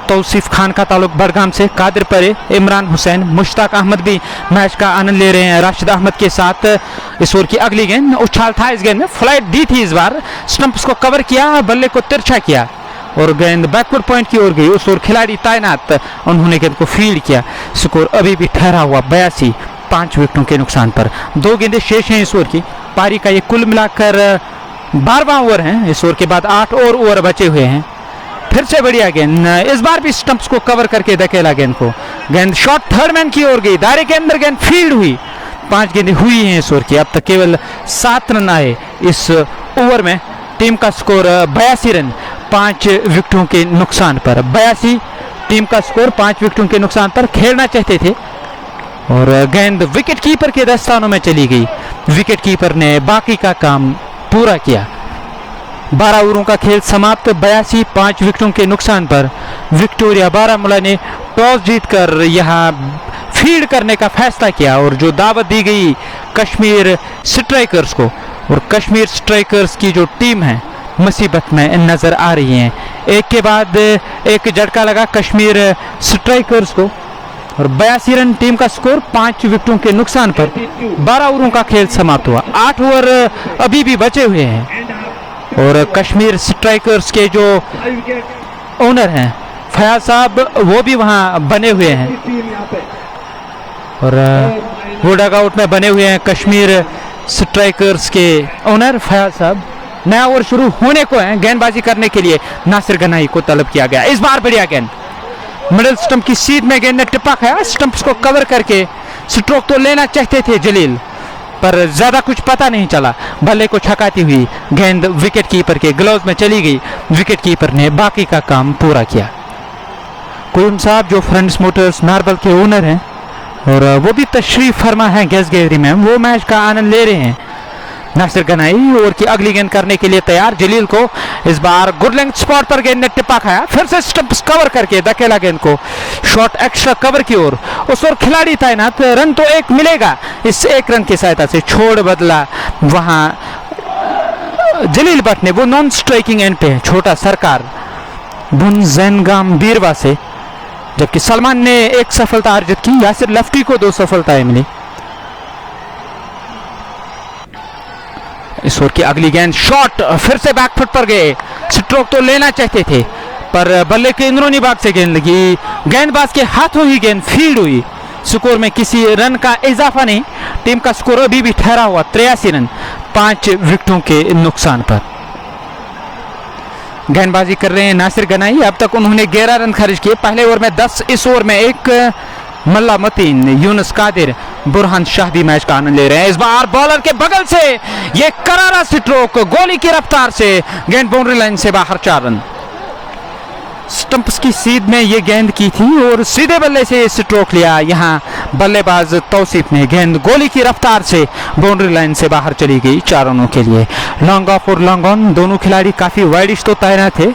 तौसीफ खान का ताल्लुक बड़गाम से, कादिर परे, इमरान हुसैन, मुश्ताक अहमद भी मैच का आनंद ले रहे हैं राशिद अहमद के साथ। इस ओवर की अगली गेंद, उछाल था इस गेंद में, फ्लाइट दी थी इस बार, स्टंप्स को कवर किया, बल्ले को तिरछा किया और गेंद बैकवर्ड पॉइंट की ओर गई, उस ओर खिलाड़ी तैनात, उन्होंने गेंद को फील्ड किया। स्कोर अभी भी ठहरा हुआ 82 5 विकेटों के नुकसान पर। 2 गेंदें शेष हैं इस ओवर की, पारी का ये कुल मिलाकर 12वां ओवर है। इस ओवर के बाद 8 और ओवर बचे हुए हैं। फिर से बढ़िया गेंद, इस बार भी स्टंप्स को कवर करके धकेला गेंद को, गेंद शॉट थर्ड मैन की ओर गई, दायरे के अंदर गेंद फील्ड हुई। 5 गेंदें हुई हैं इस ओवर की, अब तक केवल 7 रन आए इस ओवर में। टीम का स्कोर 82 रन 5 विकेटों के नुकसान पर। 82 टीम का स्कोर 5 विकेटों के नुकसान पर। खेलना चाहते थे और गेंद विकेट कीपर के दस्तानों में चली गई, विकेट कीपर ने बाकी का काम पूरा किया। 12 ओवरों का खेल समाप्त, 82 5 विकेटों के नुकसान पर। विक्टोरिया बारामूला ने टॉस जीतकर यहां फील्ड करने का फैसला किया और जो दावत दी गई कश्मीर स्ट्राइकर्स को, और कश्मीर स्ट्राइकर्स की जो टीम है मुसीबत में नजर आ रही है। एक के बाद एक झटका लगा कश्मीर स्ट्राइकर्स को और 82 रन टीम का स्कोर 5 विकेटों के नुकसान पर। 12 ओवरों का खेल समाप्त हुआ, 8 ओवर अभी भी बचे हुए हैं और कश्मीर स्ट्राइकर्स के जो ओनर हैं फयाज साहब, वो भी वहां बने हुए हैं और वो डगआउट में बने हुए हैं कश्मीर स्ट्राइकर्स के ओनर फयाज साहब। नया ओवर शुरू होने को है, गेंदबाजी करने के लिए नासिर गनाई को तलब किया गया। इस बार बढ़िया गेंद, मिडिल स्टंप की सीध में गेंद ने टिप्पा खाया, स्टंप्स को कवर करके स्ट्रोक तो लेना चाहते थे जलील, पर ज्यादा कुछ पता नहीं चला, बल्ले को छकाती हुई गेंद विकेट कीपर के ग्लव्स में चली गई, विकेट कीपर ने बाकी का काम पूरा किया। कुलम साहब जो फ्रेंड्स मोटर्स नारबल के ओनर हैं और वो भी तशरीफ फरमा है गेस्ट गैलरी में, वो मैच का आनंद ले रहे हैं। नासिर गनाई ओवर की अगली गेंद करने के लिए तैयार, जलील को इस बार गुड लेंथ स्पॉट पर गेंद ने टिप्पा खाया, फिर से स्टंप्स कवर करके धकेला गेंद को शॉट एक्स्ट्रा कवर की ओर, उस ओर खिलाड़ी तैनात, रन तो एक मिलेगा, इस 1 रन की सहायता से छोड़ बदला वहां जलील भट्ट ने, वो नॉन स्ट्राइकिंग एंड पे है, छोटा सरकार बुनजैनगाम बीरवा से, जबकि सलमान ने 1 सफलता अर्जित की, यासिर लफ्टी को 2 सफलताएं मिली। इस ओवर की अगली गेंद शॉट, फिर से बैकफुट पर गए, स्ट्रोक तो लेना चाहते थे पर बल्ले के अंदरूनी भाग से गेंद लगी, गेंदबाज के हाथों ही गेंद फील्ड हुई। स्कोर में किसी रन का इजाफा नहीं, टीम का स्कोर अभी भी ठहरा हुआ 83 रन 5 विकेटों के नुकसान पर। गेंदबाजी कर रहे हैं नासिर गनाई, अब तक उन्होंने 11 रन खर्च किए, पहले ओवर में 10, इस ओवर में 1। मल्ला मतीन, यूनुस कादिर, बुरहान शाह भी मैच का आनंद ले रहे हैं। इस बार बॉलर के बगल से ये करारा स्ट्रोक, गोली की रफ्तार से गेंद बाउंड्री लाइन से बाहर, 4 रन। स्टंप्स की सीध में ये गेंद की थी और सीधे बल्ले से स्ट्रोक लिया, यहां बल्लेबाज तौसीफ ने गेंद गोली की रफ्तार से बाउंड्री लाइन से बाहर चली गई 4 रनों के लिए। लॉन्ग ऑफ और लॉन्ग ऑन दोनों खिलाड़ी काफी वाइडिश तो तैनात थे,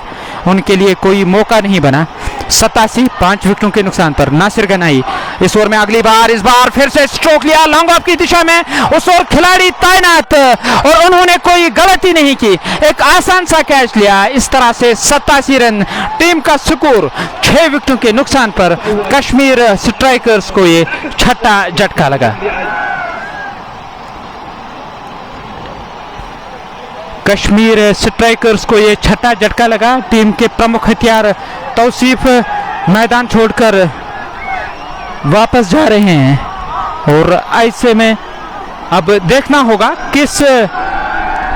उनके लिए कोई मौका नहीं बना। 87, 5 विकेटों के नुकसान पर। नासिर गनाई इस ओवर में अगली बार, इस बार फिर से स्ट्रोक लिया लॉन्ग ऑफ की दिशा में, उस ओर खिलाड़ी तैनात और उन्होंने कोई गलती नहीं की, एक आसान सा कैच लिया। इस तरह से 87 रन, टीम का स्कोर 6 विकेटों के नुकसान पर। कश्मीर स्ट्राइकर्स को ये छठा झटका लगा। कश्मीर स्ट्राइकर्स को ये छठा झटका लगा। टीम के प्रमुख हथियार तौसीफ मैदान छोड़कर वापस जा रहे हैं और ऐसे में अब देखना होगा किस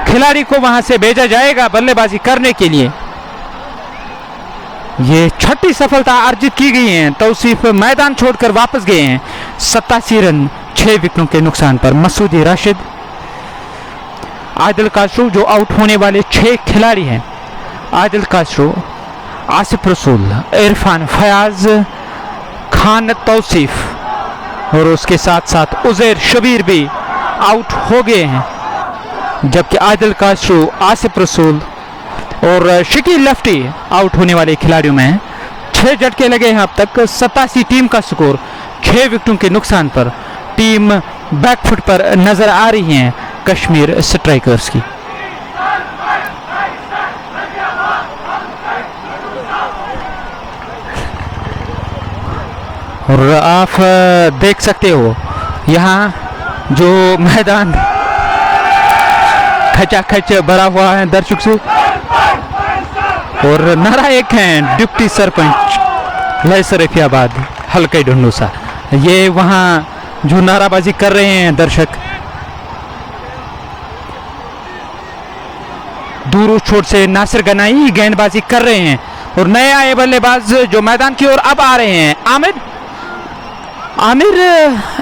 खिलाड़ी को वहां से भेजा जाएगा बल्लेबाजी करने के लिए। ये छठी सफलता अर्जित की गई है। तौसीफ मैदान छोड़कर वापस गए हैं। 87 रन, 6 विकेटों के नुकसान पर। मसूदी राशिद, आदिल कासरू जो आउट होने वाले 6 खिलाड़ी हैं। आदिल कासरू, आसिफ रसूल, इरफान फयाज, खान तौसीफ और उसके साथ साथ उजैर शबीर भी आउट हो गए हैं, जबकि आदिल कासरू, आसिफ रसूल और शकील लफ्टी आउट होने वाले खिलाड़ियों में 6 झटके लगे हैं अब तक। 87 टीम का स्कोर, 6 विकेटों के नुकसान पर। टीम बैकफुट पर नजर आ रही है कश्मीर स्ट्राइकर्स की। और आप देख सकते हो यहाँ जो मैदान खचाखच भरा हुआ है दर्शक से, और नारा एक है डिप्टी सरपंच लैसर रफियाबाद हल्के ढूंढूसा। ये वहाँ जो नाराबाजी कर रहे हैं दर्शक, दूर छोर से नासिर गनाई गेंदबाजी कर रहे हैं और नए आए बल्लेबाज जो मैदान की ओर अब आ रहे हैं। आमिर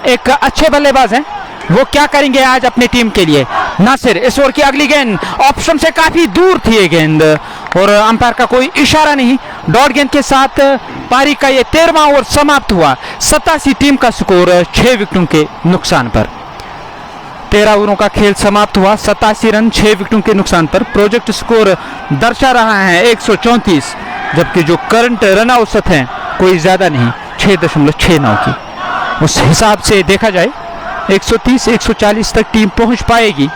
एक अच्छे बल्लेबाज हैं, वो क्या करेंगे आज अपनी टीम के लिए। नासिर, इस ओवर की अगली गेंद ऑप्शन से काफी दूर थी ये गेंद और अंपायर का कोई इशारा नहीं। डॉट गेंद के साथ पारी का ये 13वां ओवर समाप्त हुआ। 87 टीम का स्कोर, 6 विकेटों के नुकसान पर। 13 ओवरों का खेल समाप्त हुआ। 87 रन, 6 विकेटों के नुकसान पर। प्रोजेक्ट स्कोर दर्शा रहा है 134, जबकि जो करंट रन औसत है कोई ज्यादा नहीं, 6.69 की। उस हिसाब से देखा जाए 130-140 तक टीम पहुंच पाएगी,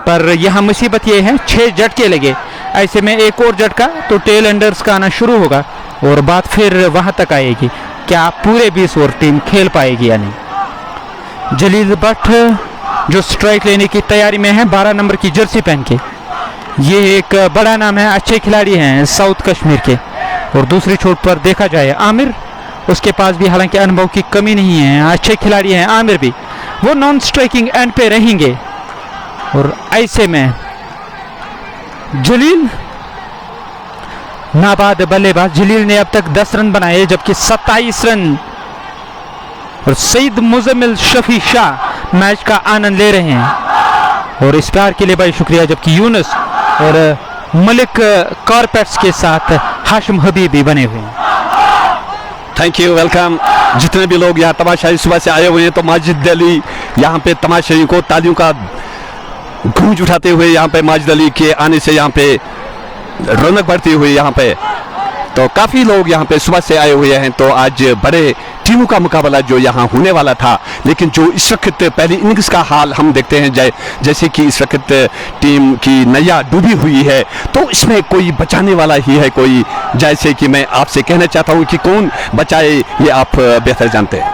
पर यहां मुसीबत यह है 6 झटके लगे। ऐसे में एक और झटका तो टेल एंडर्स का आना शुरू होगा और बात फिर वहां तक आएगी, क्या पूरे 20 ओवर टीम खेल पाएगी या नहीं। जलील भट्ट जो स्ट्राइक लेने की तैयारी में है 12 नंबर की जर्सी पहन के, ये एक बड़ा नाम है, अच्छे खिलाड़ी हैं साउथ कश्मीर के। और दूसरी छोर पर देखा जाए आमिर, उसके पास भी हालांकि अनुभव की कमी नहीं है, अच्छे खिलाड़ी हैं आमिर भी, वो नॉन स्ट्राइकिंग एंड पे रहेंगे। और ऐसे में जलील नाबाद बल्लेबाज, जलील ने अब तक 10 रन बनाए जबकि 27 रन। और सईद मुजम्मिल शफी शाह मैच का आनंद ले रहे हैं और इस प्यार के लिए भाई शुक्रिया। जबकि यूनुस और मलिक कारपेट्स के साथ हाशिम हबीब भी बने हुए हैं। Thank you, welcome. जितने भी लोग यहाँ तमाशाई सुबह से आए हुए हैं, तो माजिद अली यहाँ पे तमाशाई को तालियों का गूंज उठाते हुए यहाँ पे माजिद अली के आने से यहाँ पे रौनक बढ़ती हुई यहाँ पे, तो काफ़ी लोग यहाँ पे सुबह से आए हुए हैं। तो आज बड़े टीमों का मुकाबला जो यहाँ होने वाला था, लेकिन जो इस वक्त पहली इनिंग्स का हाल हम देखते हैं जैसे कि इस वक्त टीम की नैया डूबी हुई है, तो इसमें कोई बचाने वाला ही है कोई, जैसे कि मैं आपसे कहना चाहता हूँ कि कौन बचाए ये आप बेहतर जानते हैं।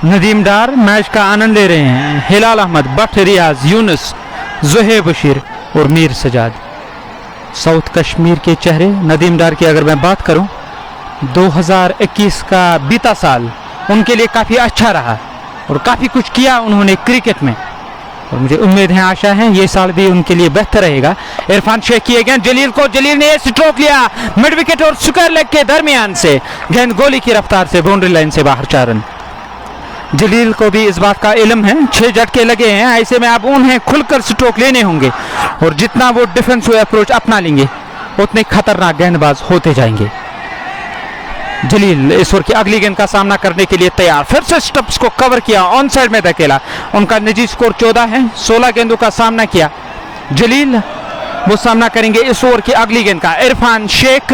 नदीम डार मैच का आनंद ले रहे हैं। हिलाल अहमद, बट रियाज, यूनुस, जुहैब बशीर और मीर सजाद साउथ कश्मीर के चेहरे। नदीम डार की अगर मैं बात करूं, 2021 का बीता साल उनके लिए काफ़ी अच्छा रहा और काफ़ी कुछ किया उन्होंने क्रिकेट में, और मुझे उम्मीद है, आशा है ये साल भी उनके लिए बेहतर रहेगा। इरफान शेख की गेंद जलील को, जलील ने स्ट्रोक लिया मिड विकेट और स्क्वायर लेग के दरमियान से, गेंद गोली की रफ्तार से बाउंड्री लाइन से बाहर 4 रन। जलील को भी इस बात का इल्म है, 6 झटके लगे हैं, ऐसे में अब उन्हें खुलकर स्ट्रोक लेने होंगे और जितना वो डिफेंसिव अप्रोच अपना लेंगे उतने खतरनाक गेंदबाज होते जाएंगे। जलील इस ओवर की अगली गेंद का सामना करने के लिए तैयार, फिर से स्टंप्स को कवर किया, ऑन साइड में धकेला। उनका निजी स्कोर 14 है, 16 गेंदों का सामना किया। जलील वो सामना करेंगे इस ओवर की अगली गेंद का। इरफान शेख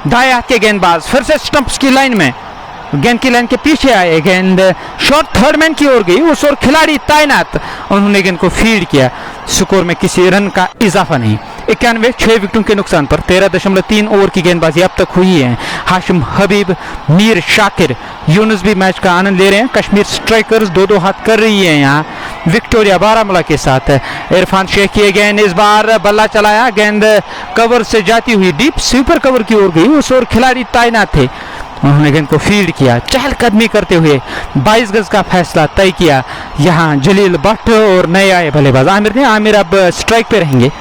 दाएं हाथ के गेंदबाज फिर से स्टंप्स की लाइन में, गेंद की लाइन के पीछे आए, गेंद शॉट थर्ड मैन की ओर गई, उस ओर खिलाड़ी तैनात, उन्होंने गेंद को फील्ड किया। स्कोर में किसी रन का इजाफा नहीं। 91 6 विकेटों के नुकसान पर 13.3 ओवर की गेंदबाजी अब तक हुई है। हाशिम हबीब, मीर शाकिर, यूनुस भी मैच का आनंद ले रहे हैं। कश्मीर स्ट्राइकर्स 2-2 हाथ कर रही है यहाँ विक्टोरिया बारामूला के साथ। इरफान शेख की गेंद इस बार बल्ला चलाया, गेंद कवर से जाती हुई डीप स्वीपर कवर की ओर गई, उस ओर खिलाड़ी तैनात थे, उन्होंने गेंद को फील्ड किया। चहलकदमी करते हुए 22 गज का फैसला तय किया यहाँ जलील भट्ट और नए आए बल्लेबाज आमिर ने। आमिर अब स्ट्राइक पे रहेंगे।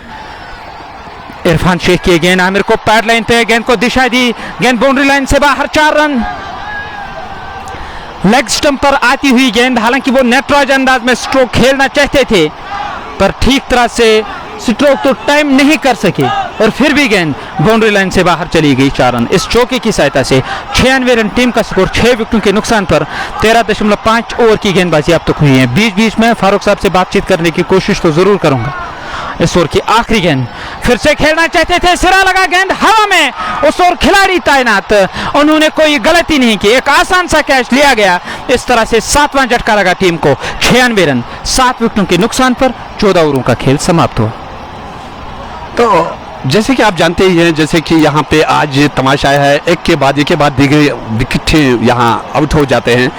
इरफान शेख की गेंद आमिर को पैड लाइन पे, गेंद को दिशा दी, गेंद बाउंड्री लाइन से बाहर, 4 रन। लेग स्टंप पर आती हुई गेंद, हालांकि वो नेटराज अंदाज में स्ट्रोक खेलना चाहते थे पर ठीक तरह से स्ट्रोक तो टाइम नहीं कर सके और फिर भी गेंद बाउंड्री लाइन से बाहर चली गई। 4 रन इस चौके की सहायता से। 96 रन टीम का स्कोर 6 विकेटों के नुकसान पर 13.5 ओवर की गेंदबाजी अब तक हुई है। बीच बीच में फारूक साहब से बातचीत करने की कोशिश तो जरूर करूंगा। इस ओवर की आखिरी गेंद फिर से खेलना चाहते थे, सिरा लगा, गेंद हवा में, उस ओर खिलाड़ी तैनात, उन्होंने कोई गलती नहीं की, एक आसान सा कैच लिया गया। इस तरह से 7वां झटका लगा टीम को। 96 रन 7 विकेटों के नुकसान पर 14 ओवरों का खेल समाप्त हुआ। तो जैसे कि आप जानते ही हैं, जैसे कि यहाँ पे आज तमाशा है, एक के बाद दीगर विकेट यहाँ आउट हो जाते हैं।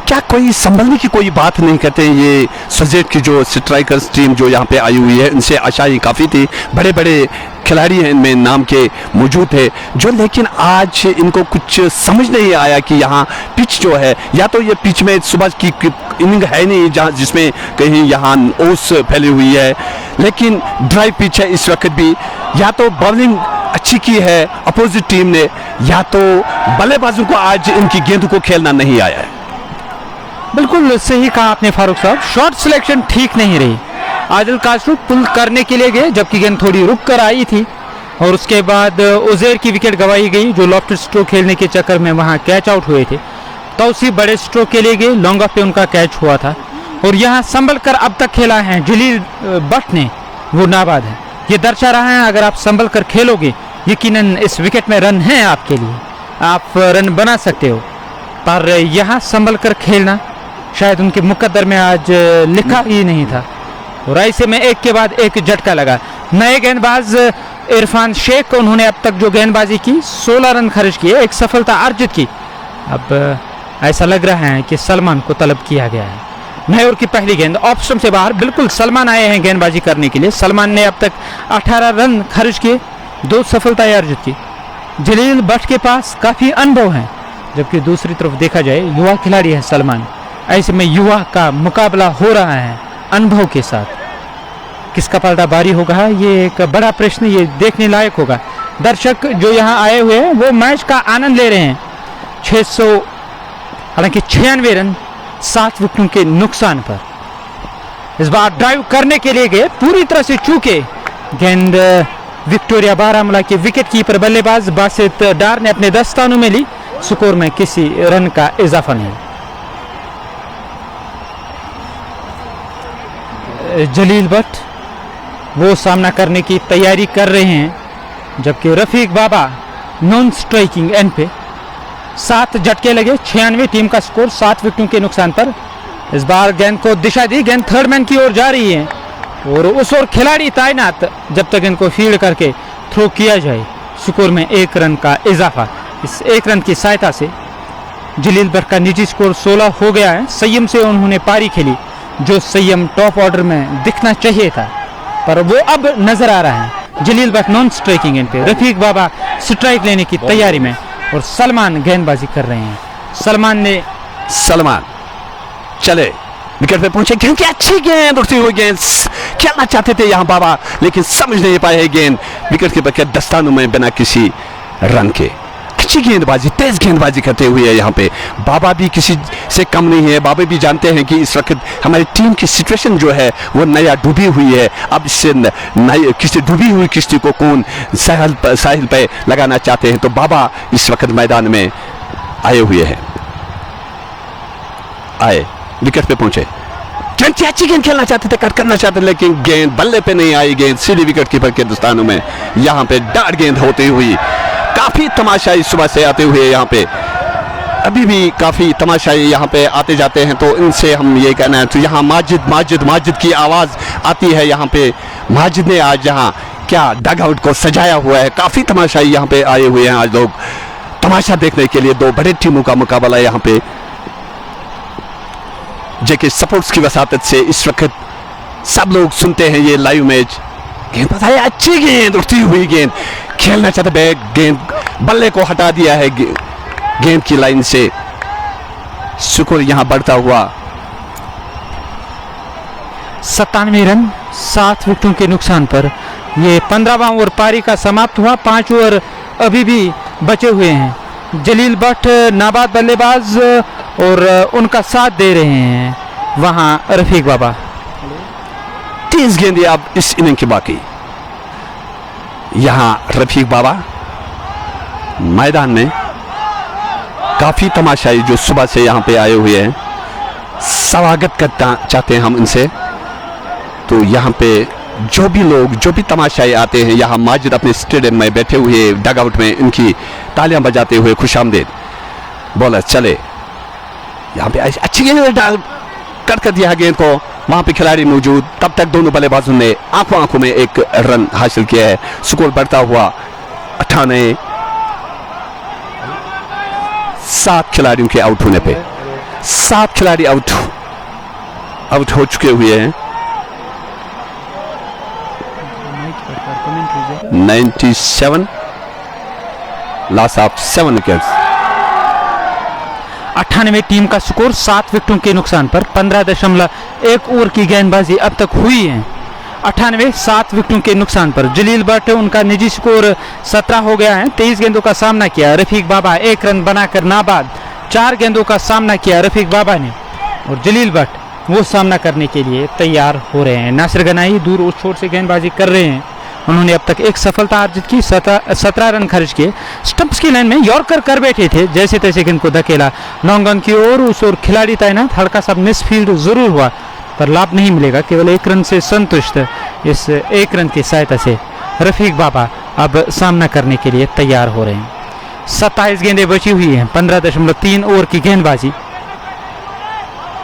क्या कोई संभलने की कोई बात नहीं करते? ये सजेट की जो स्ट्राइकर्स टीम जो यहाँ पे आई हुई है, इनसे आशाएं काफ़ी थी, बड़े बड़े खिलाड़ी हैं इनमें नाम के मौजूद थे जो, लेकिन आज इनको कुछ समझ नहीं आया कि यहाँ पिच जो है, या तो ये पिच में सुबह की इनिंग है नहीं जहाँ जिसमें कहीं यहाँ ओस फैली हुई है, लेकिन ड्राई पिच है इस वक्त भी, या तो बॉलिंग अच्छी की है अपोजिट टीम ने, या तो बल्लेबाजों को आज इनकी गेंद को खेलना नहीं आया है। बिल्कुल सही कहा आपने फारूक साहब, शॉट सिलेक्शन ठीक नहीं रही। आदिल कासरू पुल करने के लिए गए जबकि गेंद थोड़ी रुक कर आई थी और उसके बाद उजैर की विकेट गंवाई गई जो लॉफ्टेड स्ट्रोक खेलने के चक्कर में वहां कैच आउट हुए थे। तौसीफ बड़े स्ट्रोक के लिए गए, लॉन्ग ऑफ पे उनका कैच हुआ था और यहाँ संभल कर अब तक खेला है जलील भट्ट ने, वो नाबाद है। ये दर्शा रहा है अगर आप संभल कर खेलोगे यकीनन इस विकेट में रन है आपके लिए, आप रन बना सकते हो, पर यहाँ संभल कर खेलना शायद उनके मुकद्दर में आज लिखा ही नहीं था। और ऐसे में एक के बाद एक झटका लगा। नए गेंदबाज इरफान शेख, उन्होंने अब तक जो गेंदबाजी की 16 रन खर्च किए, एक सफलता अर्जित की। अब ऐसा लग रहा है कि सलमान को तलब किया गया है। नए ओवर की पहली गेंद ऑफ स्टंप से बाहर, बिल्कुल सलमान आए हैं गेंदबाजी करने के लिए। सलमान ने अब तक 18 रन खर्च किए, 2 सफलताएं अर्जित की। जलील भट्ट के पास काफ़ी अनुभव है, जबकि दूसरी तरफ देखा जाए युवा खिलाड़ी है सलमान। ऐसे में युवा का मुकाबला हो रहा है अनुभव के साथ। किसका पलटा भारी होगा ये एक बड़ा प्रश्न, ये देखने लायक होगा। दर्शक जो यहाँ आए हुए हैं वो मैच का आनंद ले रहे हैं। 96 रन 7 विकेटों के नुकसान पर इस बार ड्राइव करने के लिए गए, पूरी तरह से चूके। गेंद विक्टोरिया बारामूला के विकेट कीपर बल्लेबाज बासित डार ने अपने दस्तानों में ली। स्कोर में किसी रन का इजाफा नहीं। जलील भट्ट वो सामना करने की तैयारी कर रहे हैं, जबकि रफीक बाबा नॉन स्ट्राइकिंग एंड पे। 7 झटके लगे, 96 टीम का स्कोर 7 विकेटों के नुकसान पर। इस बार गेंद को दिशा दी, गेंद थर्ड मैन की ओर जा रही है और उस ओर खिलाड़ी तैनात जब तक इनको फील्ड करके थ्रो किया जाए। स्कोर में 1 रन का इजाफा। इस 1 रन की सहायता से जलील भट्ट का निजी स्कोर 16 हो गया है। संयम से उन्होंने पारी खेली, जो संयम टॉप ऑर्डर में दिखना चाहिए था, पर वो अब नजर आ रहा है। जलील भट्ट नॉन स्ट्राइकिंग एंड पे, रफीक बाबा स्ट्राइक लेने की तैयारी में और सलमान गेंदबाजी कर रहे हैं। सलमान चले विकेट पे पहुंचे, गेंद की अच्छी गेंद, उड़ती हुई गेंद खेलना चाहते थे यहाँ बाबा, लेकिन समझ नहीं पाए गेंद विकेट के बगैर दस्तानों में बिना किसी रन के। अच्छी गेंदबाजी, तेज गेंदबाजी करते हुए यहाँ पे बाबा भी किसी से कम नहीं है। बाबा भी जानते हैं कि इस वक्त हमारी टीम की सिचुएशन जो है वो नया डूबी हुई है। अब इससे किसी डूबी हुई किश्ती को कौन साहिल पे लगाना चाहते हैं, तो बाबा इस वक्त मैदान में आए हुए हैं। आए विकेट पे पहुंचे, 20 अच्छी गेंद खेलना चाहते थे, कट करना चाहते थे, लेकिन गेंद बल्ले पे नहीं आई। गेंद सीधी विकेट कीपर के दस्तानों में यहाँ पे डार्ट गेंद होती हुई काफी तमाशाई सुबह से आते हुए यहाँ पे अभी भी काफी तमाशाई यहाँ पे आते जाते हैं। तो इनसे हम ये कहना है, तो यहाँ माजिद माजिद माजिद की आवाज आती है। यहाँ पे माजिद ने आज यहाँ क्या डग आउट को सजाया हुआ है। काफी तमाशाई यहाँ पे आए हुए हैं आज लोग तमाशा देखने के लिए। दो बड़े टीमों का मुकाबला यहाँ पे जेके स्पोर्ट्स की वसातत से इस वक्त सब लोग सुनते हैं ये लाइव मैच। गेंद पता है, अच्छी गेंद, उठती हुई गेंद खेलना चाहते, बैग गेंद बल्ले को हटा दिया है गेंद की लाइन से। स्कोर यहां बढ़ता हुआ 97 रन 7 विकेटों के नुकसान पर ये 15वां ओवर पारी का समाप्त हुआ। 5 ओवर अभी भी बचे हुए हैं। जलील भट्ट नाबाद बल्लेबाज और उनका साथ दे रहे हैं वहां रफीक बाबा। 30 गेंदें अब इस इनिंग की बाकी। यहां रफीक बाबा मैदान में काफी तमाशाई जो सुबह से यहां पे आए हुए हैं, स्वागत करना चाहते हैं हम इनसे। तो यहां पे जो भी लोग जो भी तमाशाई आते हैं, यहाँ माजिद अपने स्टेडियम में बैठे हुए डग आउट में इनकी तालियां बजाते हुए खुशामदीद। बॉलर चले, यहाँ पे अच्छी गेंद कट कर दिया गेंद को, वहां पे खिलाड़ी मौजूद। तब तक दोनों बल्लेबाजों ने आंखों आंखों में एक रन हासिल किया है। स्कोर बढ़ता हुआ 98। 7 खिलाड़ियों के आउट होने पे 7 खिलाड़ी आउट हो चुके हुए हैं। 97 लॉस ऑफ 7 विकेट्स। 98 टीम का स्कोर 7 विकेटों के नुकसान पर 15.1 ओवर की गेंदबाजी अब तक हुई है। 98 7 विकेटों के नुकसान पर जलील भट्ट उनका निजी स्कोर 17 हो गया है। 23 गेंदों का सामना किया रफीक बाबा, 1 रन बनाकर नाबाद। 4 गेंदों का सामना किया रफीक बाबा ने और जलील भट्ट वो सामना करने के लिए तैयार हो रहे हैं। नासिर गनाई दूर उस छोर से गेंदबाजी कर रहे हैं। उन्होंने अब तक एक सफलता अर्जित की, 17 रन खर्च किए। स्टंप्स की लाइन में यॉर्कर कर बैठे थे, जैसे तैसे गेंद को धकेला लॉन्ग ऑन की ओर। उस ओर खिलाड़ी तैनात, हल्का सा मिस फील्ड जरूर हुआ पर लाभ नहीं मिलेगा। केवल 1 रन से संतुष्ट इस 1 रन की सहायता से रफीक बाबा अब सामना करने के लिए तैयार हो रहे हैं। 27 गेंदें बची हुई हैं। 15.3 ओवर की गेंदबाजी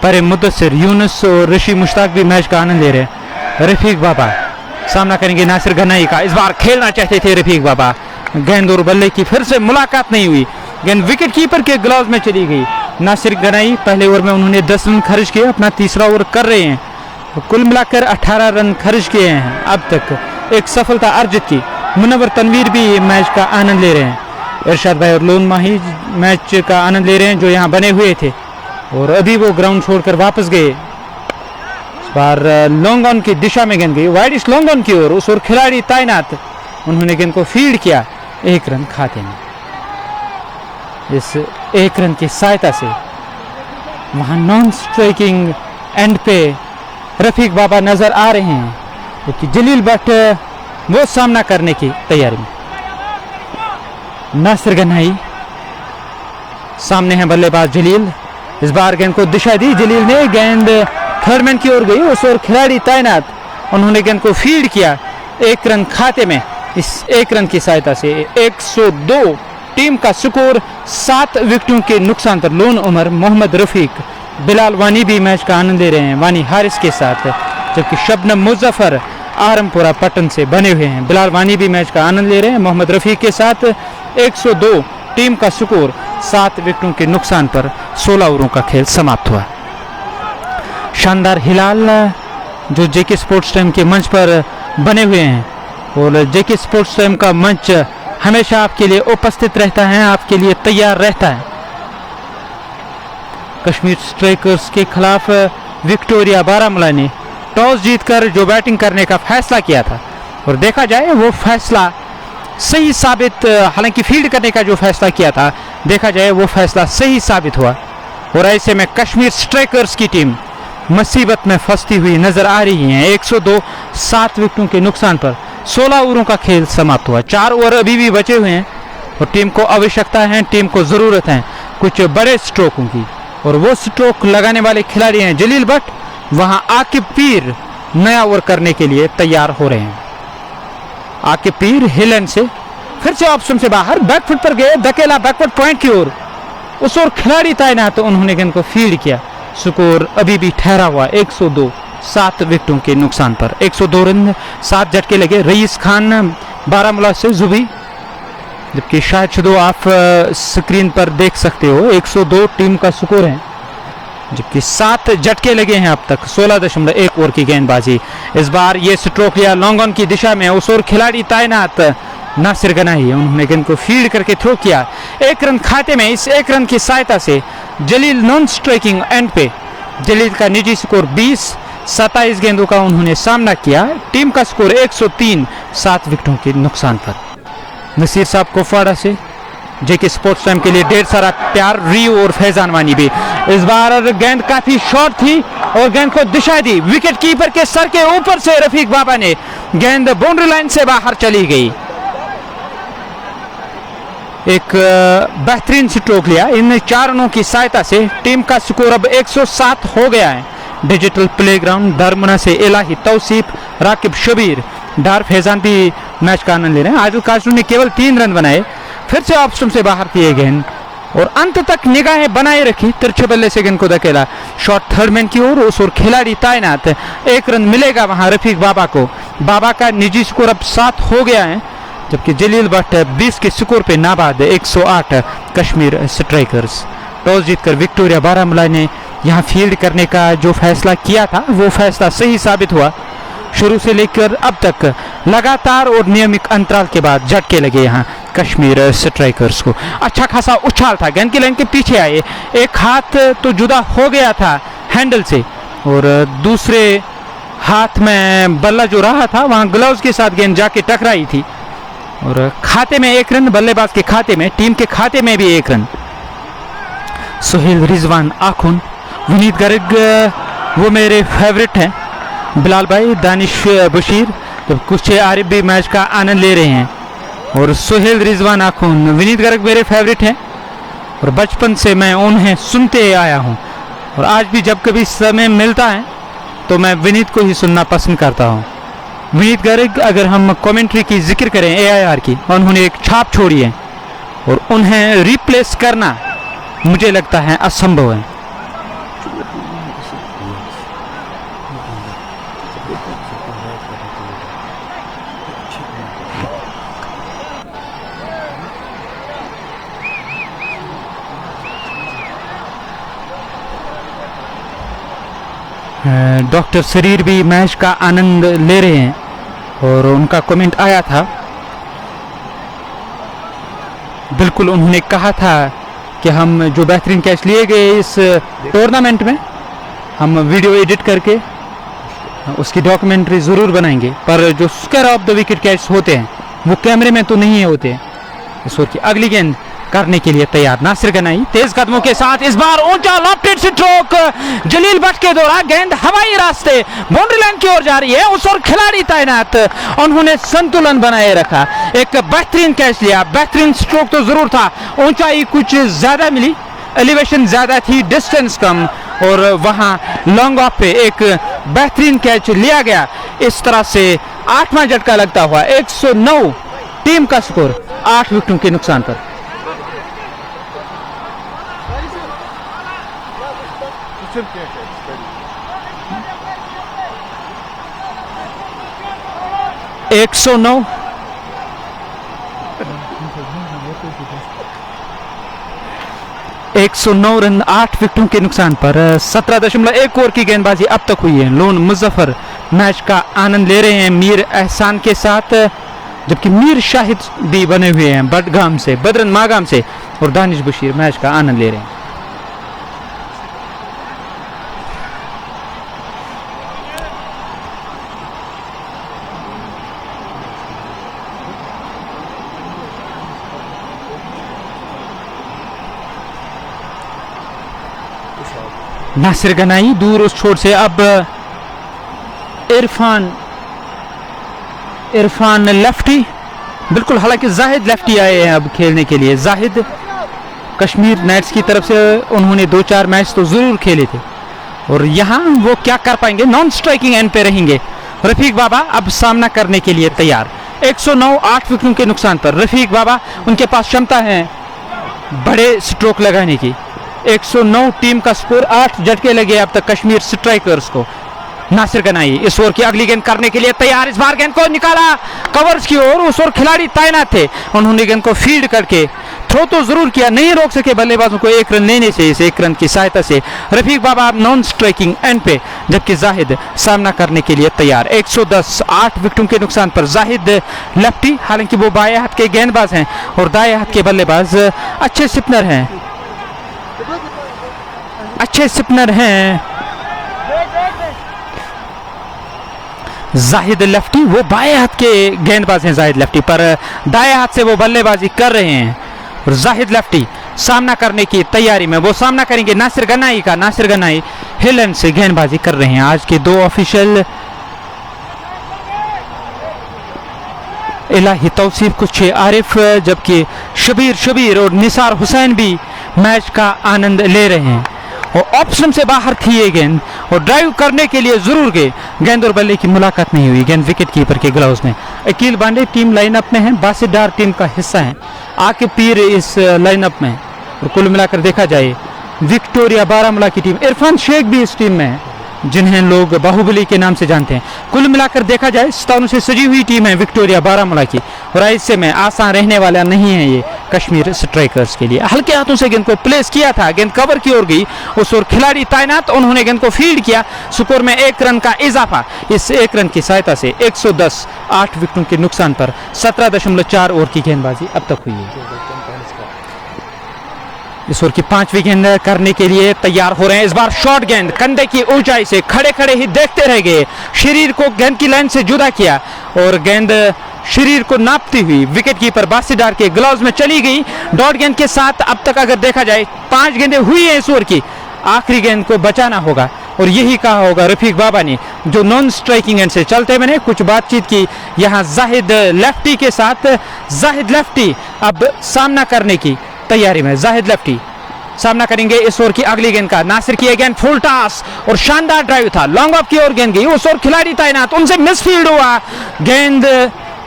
पर मुद्दसर, यूनुस और ऋषि मुश्ताक भी मैच का आनंद ले रहे हैं। रफीक बाबा सामना करेंगे नासिर गनाई का। इस बार खेलना चाहते थे रफीक बाबा, गेंद और बल्ले की फिर से मुलाकात नहीं हुई। गेंद विकेट कीपर के ग्लव्स में चली गई। नासिर गनाई पहले ओवर में उन्होंने 10 रन खर्च किए, अपना तीसरा ओवर कर रहे हैं। तो कुल मिलाकर 18 रन खर्च किए हैं अब तक, एक सफलता अर्जित की। मुनव्वर तनवीर भी मैच का आनंद ले रहे हैं। इरशाद भाई और लोन माही मैच का आनंद ले रहे हैं जो यहाँ बने हुए थे और अभी वो ग्राउंड छोड़कर वापस गए। इस बार लॉन्ग ऑन की दिशा में गेंद गई, वाइडिश लॉन्ग ऑन की ओर। उस ओर खिलाड़ी तैनात, उन्होंने गेंद को फील्ड किया, 1 रन खाते में। इस 1 रन की सहायता से वहां नॉन स्ट्राइकिंग एंड पे रफीक बाबा नजर आ रहे हैं, क्योंकि जलील भट्ट वो सामना करने की तैयारी में। नासिर गनाई सामने है बल्लेबाज जलील। इस बार गेंद को दिशा दी जलील ने, गेंद थर्डमैन की ओर गई। उस ओर खिलाड़ी तैनात, उन्होंने गेंद को फील्ड किया, 1 रन खाते में। इस 1 रन की सहायता से 102 टीम का स्कोर। 7 विकेटों के नुकसान पर लोन उमर, मोहम्मद रफीक, बिलाल वानी भी मैच का आनंद ले रहे हैं वानी हारिस के साथ, जबकि शबनम मुजफ्फर आरमपुरा पटन से बने हुए हैं। बिलाल वानी भी मैच का आनंद ले रहे हैं मोहम्मद रफीक के साथ। 102 टीम का स्कोर। 7 विकेटों के नुकसान पर 16 ओवरों का खेल समाप्त हुआ। शानदार हिलाल जो जेके स्पोर्ट्स टाइम के मंच पर बने हुए हैं, और जेके स्पोर्ट्स टाइम का मंच हमेशा आपके लिए उपस्थित रहता है, आपके लिए तैयार रहता है। कश्मीर स्ट्राइकर्स के खिलाफ विक्टोरिया बारामूला ने टॉस जीतकर जो बैटिंग करने का फैसला किया था, और देखा जाए वो फैसला सही साबित, हालांकि फील्ड करने का जो फैसला किया था, देखा जाए वो फैसला सही साबित हुआ। और ऐसे में कश्मीर स्ट्राइकर्स की टीम मुसीबत में फंसती हुई नजर आ रही है। 102 7 विकेटों के नुकसान पर 16 ओवरों का खेल समाप्त हुआ। 4 ओवर अभी भी बचे हुए हैं और टीम को आवश्यकता है, टीम को जरूरत है कुछ बड़े स्ट्रोकों की, और वो स्ट्रोक लगाने वाले खिलाड़ी हैं जलील भट्ट वहां आकिब पीर नया ओवर करने के लिए तैयार हो रहे हैं। आकिब पीर हिलन से फिर से ऑप्शन से बाहर, बैकफुट पर गए, धकेला बैकवर्ड पॉइंट की ओर, उस ओर खिलाड़ी तैनात तो उन्होंने गेंद को फील्ड किया। स्कोर अभी भी ठहरा हुआ 102, 7 विकेटों के नुकसान पर। 102 रन, 7 झटके लगे। रईस खान बारामूला से जुबी, जबकि शायद शुरू आप स्क्रीन पर देख सकते हो 102 टीम का स्कोर है, जबकि 7 झटके लगे हैं अब तक। 16.1 ओवर की गेंदबाजी। इस बार ये स्ट्रोक लिया लॉन्ग ऑन की दिशा में, उस ओर खिलाड़ी तैनात नासिर गनाई, उन्होंने गेंद को फील्ड करके थ्रो किया। 1 रन खाते में। इस 1 रन की सहायता से जलील नॉन स्ट्राइकिंग एंड पे। जलील का निजी स्कोर 20, 27 गेंदों का उन्होंने सामना किया। टीम का स्कोर 103, 7 विकेटों के नुकसान पर। नसीर साहब कुपवाड़ा से जेके स्पोर्ट्स टाइम के लिए ढेर सारा प्यार। रियो और फैजान वानी भी। इस बार गेंद काफी शॉर्ट थी और गेंद को दिशा दी विकेट कीपर के सर के ऊपर से। रफीक बाबा ने गेंद बाउंड्री लाइन से बाहर चली गई। एक बेहतरीन स्ट्रोक लिया इन 4 रनों की सहायता से। टीम का स्कोर अब 107 हो गया है। डिजिटल प्लेग्राउंड दारमुना से इलाही तौसीफ, राकिब शबीर, डार फैजान भी मैच का आनंद ले रहे हैं। आदिल कासरू ने केवल 3 रन बनाए, फिर से ऑफ स्टंप से बाहर किए गेंद और अंत तक निगाहें बनाए रखी। तिरछे बल्ले से गेंद को धकेला शॉट थर्ड मैन की ओर, उस ओर खिलाड़ी तैनात। 1 रन मिलेगा वहां रफीक बाबा को। बाबा का निजी स्कोर अब 7 हो गया है, जबकि जलील भट्ट 20 के स्कोर पे नाबाद। 108 कश्मीर स्ट्राइकर्स। टॉस जीतकर विक्टोरिया बारामूला ने यहां फील्ड करने का जो फैसला किया था वो फैसला सही साबित हुआ। शुरू से लेकर अब तक लगातार और नियमित अंतराल के बाद झटके लगे यहां कश्मीर स्ट्राइकर्स को। अच्छा खासा उछाल था, गेंद की लाइन के पीछे आए, एक हाथ तो जुदा हो गया था हैंडल से और दूसरे हाथ में बल्ला जो रहा था वहां ग्लव्स के साथ गेंद जाके टकराई थी और खाते में 1 रन, बल्लेबाज के खाते में, टीम के खाते में भी 1 रन। सुहेल रिजवान आखुन, विनीत गर्ग वो मेरे फेवरेट हैं। बिलाल भाई, दानिश बशीर, जब कुछ आरिफ भी मैच का आनंद ले रहे हैं और सुहेल रिजवान आखुन, विनीत गर्ग मेरे फेवरेट हैं और बचपन से मैं उन्हें सुनते आया हूं और आज भी जब कभी समय मिलता है तो मैं विनीत को ही सुनना पसंद करता हूं। विनीत गर्ग, अगर हम कमेंट्री की जिक्र करें AIR की, उन्होंने एक छाप छोड़ी है और उन्हें रिप्लेस करना मुझे लगता है असंभव है। डॉक्टर शरीर भी मैच का आनंद ले रहे हैं और उनका कमेंट आया था। बिल्कुल, उन्होंने कहा था कि हम जो बेहतरीन कैच लिए गए इस टूर्नामेंट में हम वीडियो एडिट करके उसकी डॉक्यूमेंट्री ज़रूर बनाएंगे, पर जो square of the wicket catch होते हैं वो कैमरे में तो नहीं होते हैं। इस ओवर की अगली गेंद करने के लिए तैयार नासिर गनाई तेज कदमों के साथ। इस बार ऊंचा लॉफ्टेड स्ट्रोक जलील भट्ट के द्वारा, गेंद हवाई रास्ते बाउंड्री लाइन की ओर जा रही है, उस ओर खिलाड़ी तैनात, उन्होंने संतुलन बनाए रखा। एक बेहतरीन कैच लिया, बेहतरीन स्ट्रोक तो जरूर था, ऊंचाई कुछ ज्यादा मिली, एलिवेशन ज्यादा थी, डिस्टेंस कम और वहां लॉन्ग ऑफ पे एक बेहतरीन कैच लिया गया। इस तरह से 8वां झटका लगता हुआ 109 टीम का स्कोर 8 विकेटों के नुकसान पर। एक 109 रन 8 विकेटों के नुकसान पर। 17.1 ओवर की गेंदबाजी अब तक हुई है। लोन मुजफ्फर मैच का आनंद ले रहे हैं मीर एहसान के साथ, जबकि मीर शाहिद भी बने हुए हैं बडगाम से, बदरन मागाम से, और दानिश बशीर मैच का आनंद ले रहे हैं। नासिर गनाई दूर उस छोर से, अब इरफान लेफ्टी, बिल्कुल, हालांकि जाहिद लेफ्टी आए हैं अब खेलने के लिए। जाहिद कश्मीर नाइट्स की तरफ से उन्होंने 2-4 मैच तो जरूर खेले थे और यहाँ वो क्या कर पाएंगे, नॉन स्ट्राइकिंग एंड पे रहेंगे। रफीक बाबा अब सामना करने के लिए तैयार। 109 8 विकेटों के नुकसान पर रफीक बाबा, उनके पास क्षमता है बड़े स्ट्रोक लगाने की। 109 टीम का स्कोर, 8 झटके लगे अब तक कश्मीर स्ट्राइकर्स को। नासिर गनाई इस ओवर की अगली गेंद करने के लिए तैयार। इस बार गेंद को निकाला कवर्स की ओर, उस ओर खिलाड़ी तैनात थे, उन्होंने गेंद को फील्ड करके थ्रो तो जरूर किया, नहीं रोक सके बल्लेबाजों को 1 रन लेने से। इस 1 रन की सहायता से रफीक बाबा नॉन स्ट्राइकिंग एंड पे, जबकि जाहिद सामना करने के लिए तैयार। 110 8 विकेटों के नुकसान पर जाहिद लेफ्टी, हालांकि वो बाएं हाथ के गेंदबाज हैं और दाएं हाथ के बल्लेबाज अच्छे स्पिनर हैं, अच्छे स्पिनर हैं। जाहिद लेफ्टी, वो बाएं हाथ के गेंदबाज हैं जाहिद लेफ्टी, पर दाएं हाथ से वो बल्लेबाजी कर रहे हैं। और जाहिद लेफ्टी सामना करने की तैयारी में, वो सामना करेंगे नासिर गनाई का। नासिर गनाई हिलैंड से गेंदबाजी कर रहे हैं। आज के 2 ऑफिशियल इलाही तौसीफ कुछ आरिफ, जबकि शबीर और निसार हुसैन भी मैच का आनंद ले रहे हैं। और ऑप्शन से बाहर थी ये गेंद, और ड्राइव करने के लिए जरूर गए, गेंद और बल्ले की मुलाकात नहीं हुई। गेंद विकेट कीपर के ग्लव्स में। अकील बांडे टीम लाइनअप में हैं, बासित डार टीम का हिस्सा हैं, आकिब पीर इस लाइनअप में। और कुल मिलाकर देखा जाए विक्टोरिया बारामूला की टीम, इरफान शेख भी इस टीम में है, जिन्हें लोग बाहुबली के नाम से जानते हैं। कुल मिलाकर देखा जाए सितारों से सजी हुई टीम है विक्टोरिया बारामूला की, और ऐसे में आसान रहने वाला नहीं है ये कश्मीर स्ट्राइकर्स के लिए। हल्के हाथों से गेंद को प्लेस किया था, गेंद कवर की ओर गई, उस ओर खिलाड़ी तैनात, उन्होंने गेंद को फील्ड किया। स्कोर में 1 रन का इजाफा इस 1 रन की सहायता से। 110 8 विकेटों के नुकसान पर 17.4 ओवर की गेंदबाजी अब तक हुई है। इस ओवर की 5वीं गेंद करने के लिए तैयार हो रहे हैं। इस बार शॉर्ट गेंद कंधे की ऊंचाई से खड़े खड़े ही देखते रह गए, शरीर को गेंद की लाइन से जुदा किया और गेंद शरीर को नापती हुई विकेट कीपर बासित डार के ग्लव्स में चली गई। डॉट गेंद के साथ अब तक अगर देखा जाए 5 गेंदें हुई है इस ओवर की, आखिरी गेंद को बचाना होगा, और यही कहा होगा रफीक बाबा ने, जो नॉन स्ट्राइकिंग एंड से चलते मैंने कुछ बातचीत की यहाँ जाहिद लेफ्टी के साथ। जाहिद लेफ्टी अब सामना करने की तैयारी में, जाहिद लेफ्टी सामना करेंगे इस ओवर की अगली गेंद का। नासिर की गेंद फुल टॉस और शानदार ड्राइव था, लॉन्ग ऑफ की ओर गेंद गई, उस ओर खिलाड़ी तैनात, उनसे मिसफील्ड हुआ। गेंद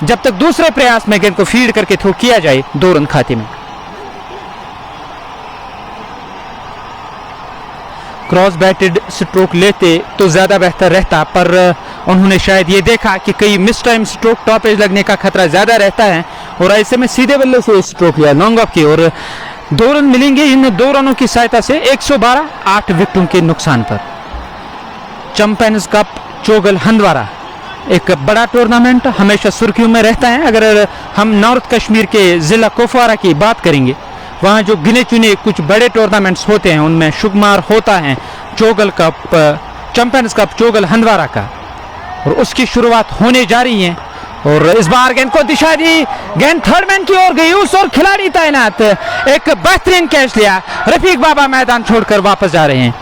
जब तक दूसरे प्रयास में गेंद को फील्ड करके थ्रो किया जाए 2 रन खाते में। क्रॉस बैटेड स्ट्रोक लेते तो ज्यादा बेहतर रहता, पर उन्होंने शायद ये देखा कि कई miss time stroke top edge लगने का खतरा ज्यादा रहता है, और ऐसे में सीधे बल्ले से स्ट्रोक लिया लॉन्ग ऑफ की, और 2 रन मिलेंगे इन 2 रनों की सहायता से। 112 8 विकेटों के नुकसान पर। चैंपियंस कप चोगल हंदवारा एक बड़ा टूर्नामेंट, हमेशा सुर्खियों में रहता है। अगर हम नॉर्थ कश्मीर के जिला कुपवारा की बात करेंगे, वहाँ जो गिने चुने कुछ बड़े टूर्नामेंट्स होते हैं, उनमें शुमार होता है Chogal cup, champions cup Chogal Handwara का, और उसकी शुरुआत होने जा रही है। और इस बार गेंद को दिशा दी, गेंद थर्ड मैन की ओर गई, उस और खिलाड़ी तैनात, एक बेहतरीन कैच लिया। रफीक बाबा मैदान छोड़कर वापस जा रहे हैं।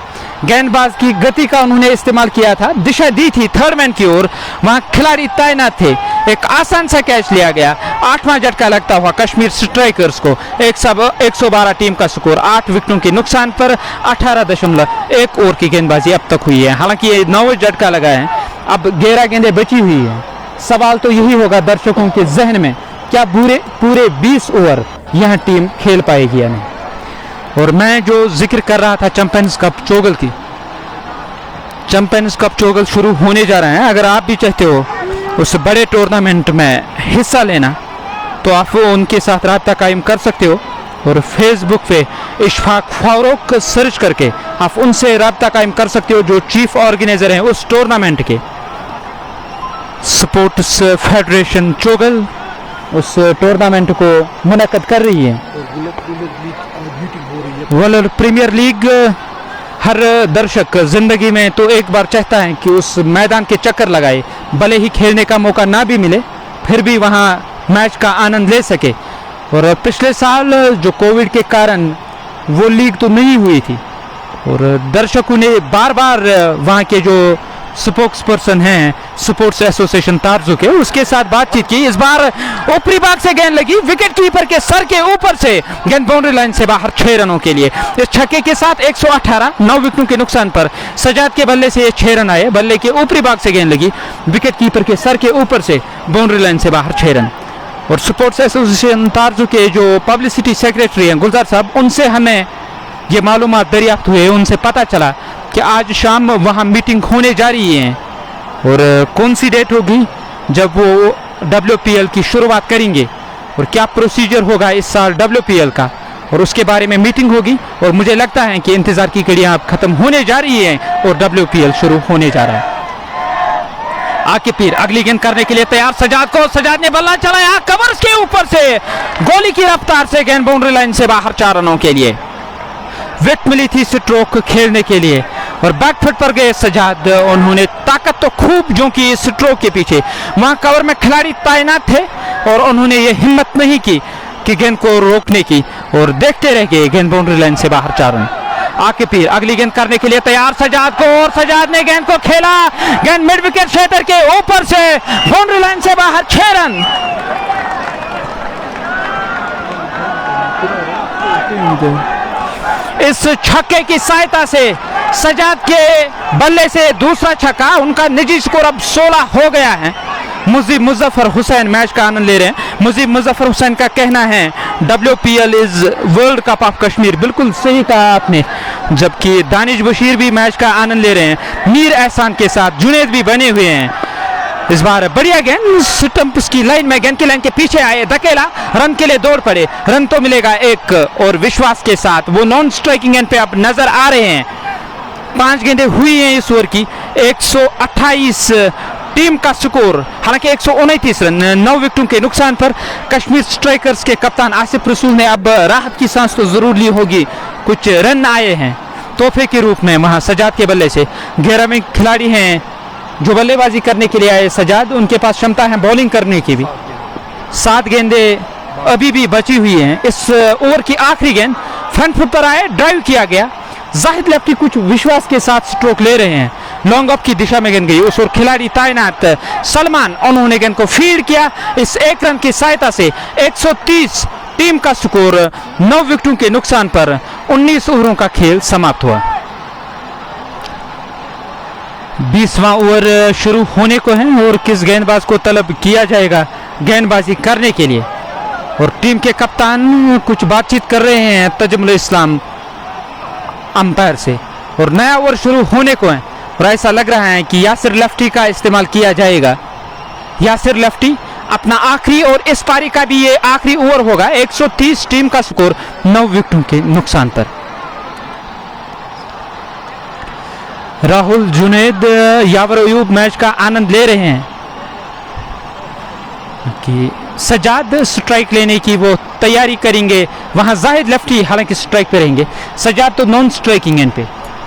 गेंदबाज की गति का उन्होंने इस्तेमाल किया था, दिशा दी थी थर्ड मैन की ओर, वहां खिलाड़ी तैनात थे, एक आसान सा कैच लिया गया। 8वां झटका लगता हुआ कश्मीर स्ट्राइकर्स को। 112 टीम का स्कोर, 8 विकेटों के नुकसान पर 18.1 ओवर की गेंदबाजी अब तक हुई है। हालांकि ये 9वां झटका लगा है, अब 11 गेंदें बची हुई है। सवाल तो यही होगा दर्शकों के जहन में, क्या पूरे 20 ओवर यह टीम खेल पाएगी या नहीं। और मैं जो जिक्र कर रहा था चैंपियंस कप चोगल की, चैंपियंस कप चोगल शुरू होने जा रहे हैं। अगर आप भी चाहते हो उस बड़े टूर्नामेंट में हिस्सा लेना, तो आप उनके साथ राब्ता कायम कर सकते हो, और फेसबुक पे इशफाक फारूक सर्च करके आप उनसे राब्ता कायम कर सकते हो, जो चीफ ऑर्गेनाइजर हैं उस टूर्नामेंट के। स्पोर्ट्स फेडरेशन चोगल उस टूर्नामेंट को मुनक्कद कर रही है। वर्ल्ड प्रीमियर लीग, हर दर्शक जिंदगी में तो एक बार चाहता है कि उस मैदान के चक्कर लगाए, भले ही खेलने का मौका ना भी मिले, फिर भी वहां मैच का आनंद ले सके। और पिछले साल जो कोविड के कारण वो लीग तो नहीं हुई थी, और दर्शकों ने बार बार वहां के जो स्पोक्स पर्सन हैं स्पोर्ट्स एसोसिएशन तारजू के, उसके साथ बातचीत की। इस बार ऊपरी भाग से गेंद लगी, विकेट कीपर के सर के ऊपर से गेंद बाउंड्री लाइन से बाहर 6 रनों के लिए। इस छक्के के साथ 118, 9 विकेटों के नुकसान पर सजाद के बल्ले से ये 6 रन आए। बल्ले के ऊपरी भाग से गेंद लगी, विकेट कीपर के सर के ऊपर से बाउंड्री लाइन से बाहर 6 रन। और स्पोर्ट्स एसोसिएशन तारजू के जो पब्लिसिटी सेक्रेटरी हैं गुलजार साहब, उनसे हमें ये मालूमात दरियाफ्त हुए, उनसे पता चला कि आज शाम वहाँ मीटिंग होने जा रही है और कौन सी डेट होगी जब वो WPL की शुरुआत करेंगे और क्या प्रोसीजर होगा इस साल WPL का, और उसके बारे में मीटिंग होगी। और मुझे लगता है कि इंतजार की घड़ियां अब खत्म होने जा रही हैं और WPL शुरू होने जा रहा है। आके पीर अगली गेंद करने के लिए तैयार सजाद को, सजाद ने बल्ला चलाया, कवर्स के ऊपर से गोली की रफ्तार से गेंद बाउंड्री लाइन से बाहर 4 रनों के लिए। विकेट मिली थी स्ट्रोक खेलने के लिए और बैकफुट पर गए सजाद। उन्होंने ताकत तो खूब जो कि स्ट्रोक के पीछे, वहां कवर में खिलाड़ी तैनात थे और उन्होंने ये हिम्मत नहीं की कि गेंद को रोकने की और देखते रह गए गेंद बाउंड्री लाइन से बाहर 4 रन। आके पीर अगली गेंद करने के लिए तैयार सजाद को, और सजाद ने गेंद को खेला, गेंद मिड विकेट क्षेत्र के ऊपर से बाउंड्री लाइन से बाहर 6 रन। इस छक्के की सहायता से सजाद के बल्ले से दूसरा छक्का, उनका निजी स्कोर अब 16 हो गया है। मुजीब मुजफ्फर हुसैन मैच का आनंद ले रहे हैं। मुजीब मुजफ्फर हुसैन का कहना है WPL is world cup of Kashmir. बिल्कुल सही कहा आपने, जबकि दानिश बशीर भी मैच का आनंद ले रहे हैं। मीर एहसान के साथ जुनेद भी बने हुए हैं। इस बार बढ़िया गेंद स्टंप्स की लाइन में, गेंद की लाइन के पीछे आए, धकेला, रन के लिए दौड़ पड़े, रन तो मिलेगा एक। और विश्वास के साथ वो नॉन स्ट्राइकिंग गेंद पे अब नजर आ रहे हैं। 5 गेंदें हुई हैं इस ओवर की, 128 टीम का स्कोर, हालांकि 129 रन, 9 विकेटों के नुकसान पर कश्मीर स्ट्राइकर्स के कप्तान आसिफ रसूल ने अब राहत की सांस तो जरूर ली होगी। कुछ रन आए हैं तोहफे के रूप में वहां सजाद के बल्ले से। 11 में खिलाड़ी हैं जो बल्लेबाजी करने के लिए आए सजाद, उनके पास क्षमता है बॉलिंग करने की भी। 7 गेंदें अभी भी बची हुई हैं। इस ओवर की आखिरी गेंद फ्रंट फुट पर आए, ड्राइव किया गया, जाहिद लेफ्टी कुछ विश्वास के साथ स्ट्रोक ले रहे हैं, लॉन्ग ऑफ की दिशा में गेंद गई, उस ओर खिलाड़ी तैनात सलमान, उन्होंने गेंद को फील्ड किया। इस 1 रन की सहायता से 130 टीम का स्कोर, 9 विकेटों के नुकसान पर 19 ओवरों का खेल समाप्त हुआ। 20वां ओवर शुरू होने को है और किस गेंदबाज को तलब किया जाएगा गेंदबाजी करने के लिए, और टीम के कप्तान कुछ बातचीत कर रहे हैं तजमुल इस्लाम अंपायर से। और नया ओवर शुरू होने को है और ऐसा लग रहा है कि यासिर लेफ्टी का इस्तेमाल किया जाएगा। यासिर लेफ्टी अपना आखिरी और इस पारी का भी ये आखिरी ओवर होगा। 130 टीम का स्कोर, 9 विकेटों के नुकसान पर। राहुल, जुनेद, यावर अयूब मैच का आनंद ले रहे हैं कि सजाद स्ट्राइक लेने की वो तैयारी करेंगे, वहां जाहिद लेफ्टी हालांकि स्ट्राइक पे रहेंगे, सजाद तो नॉन स्ट्राइकिंग एंड पे।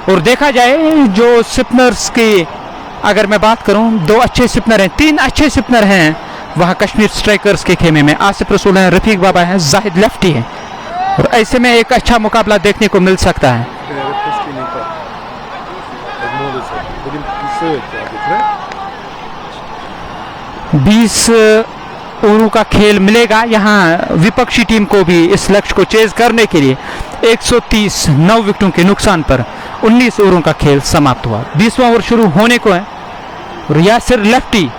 और देखा जाए जो स्पिनर्स की अगर मैं बात करूं, 2 अच्छे स्पिनर हैं, 3 अच्छे स्पिनर हैं वहां कश्मीर स्ट्राइकर्स के खेमे में। आसिफ रसूल हैं, रफीक बाबा हैं, जाहिद लेफ्टी हैं, और ऐसे में एक अच्छा मुकाबला देखने को मिल सकता है। 20 ओवरों का खेल मिलेगा यहाँ विपक्षी टीम को भी इस लक्ष्य को चेज करने के लिए। 130, 9 विकेटों के नुकसान पर 19 ओवरों का खेल समाप्त हुआ। 20वां ओवर शुरू होने को है और यासिर लेफ्टी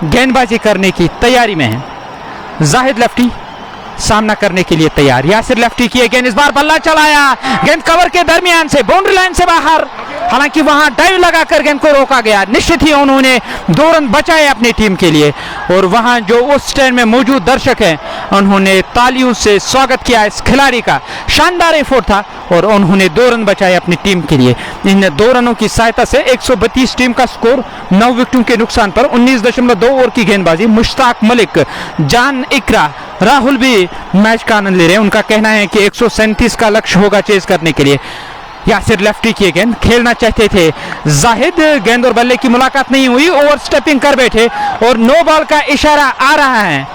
गेंदबाजी करने की तैयारी में है। जाहिद लेफ्टी सामना करने के लिए तैयार। यासिर लेफ्टी की गेंद, इस बार बल्ला चलाया, गेंद कवर के दरमियान से बाउंड्री लाइन से बाहर, हालांकि वहां डाइव लगाकर गेंद को रोका गया। निश्चित ही उन्होंने 2 रन बचाए अपनी टीम के लिए और वहां जो उस स्टैंड में मौजूद दर्शक हैं उन्होंने तालियों से स्वागत किया इस खिलाड़ी का। शानदार एफर्ट था और उन्होंने 2 रन बचाए अपनी टीम के लिए। इन 2 रनों की सहायता से 132 टीम का स्कोर, 9 विकेटों के नुकसान पर 19.2 ओवर की गेंदबाजी। मुश्ताक मलिक, जान इकरा, राहुल भी मैच का आनंद ले रहे हैं। उनका कहना है कि 137 का लक्ष्य होगा चेज करने के लिए। यासिर लेफ्टी की गेंद खेलना चाहते थे जाहिद, गेंद और बल्ले की मुलाकात नहीं हुई, ओवर स्टेपिंग कर बैठे और नो बॉल का इशारा आ रहा है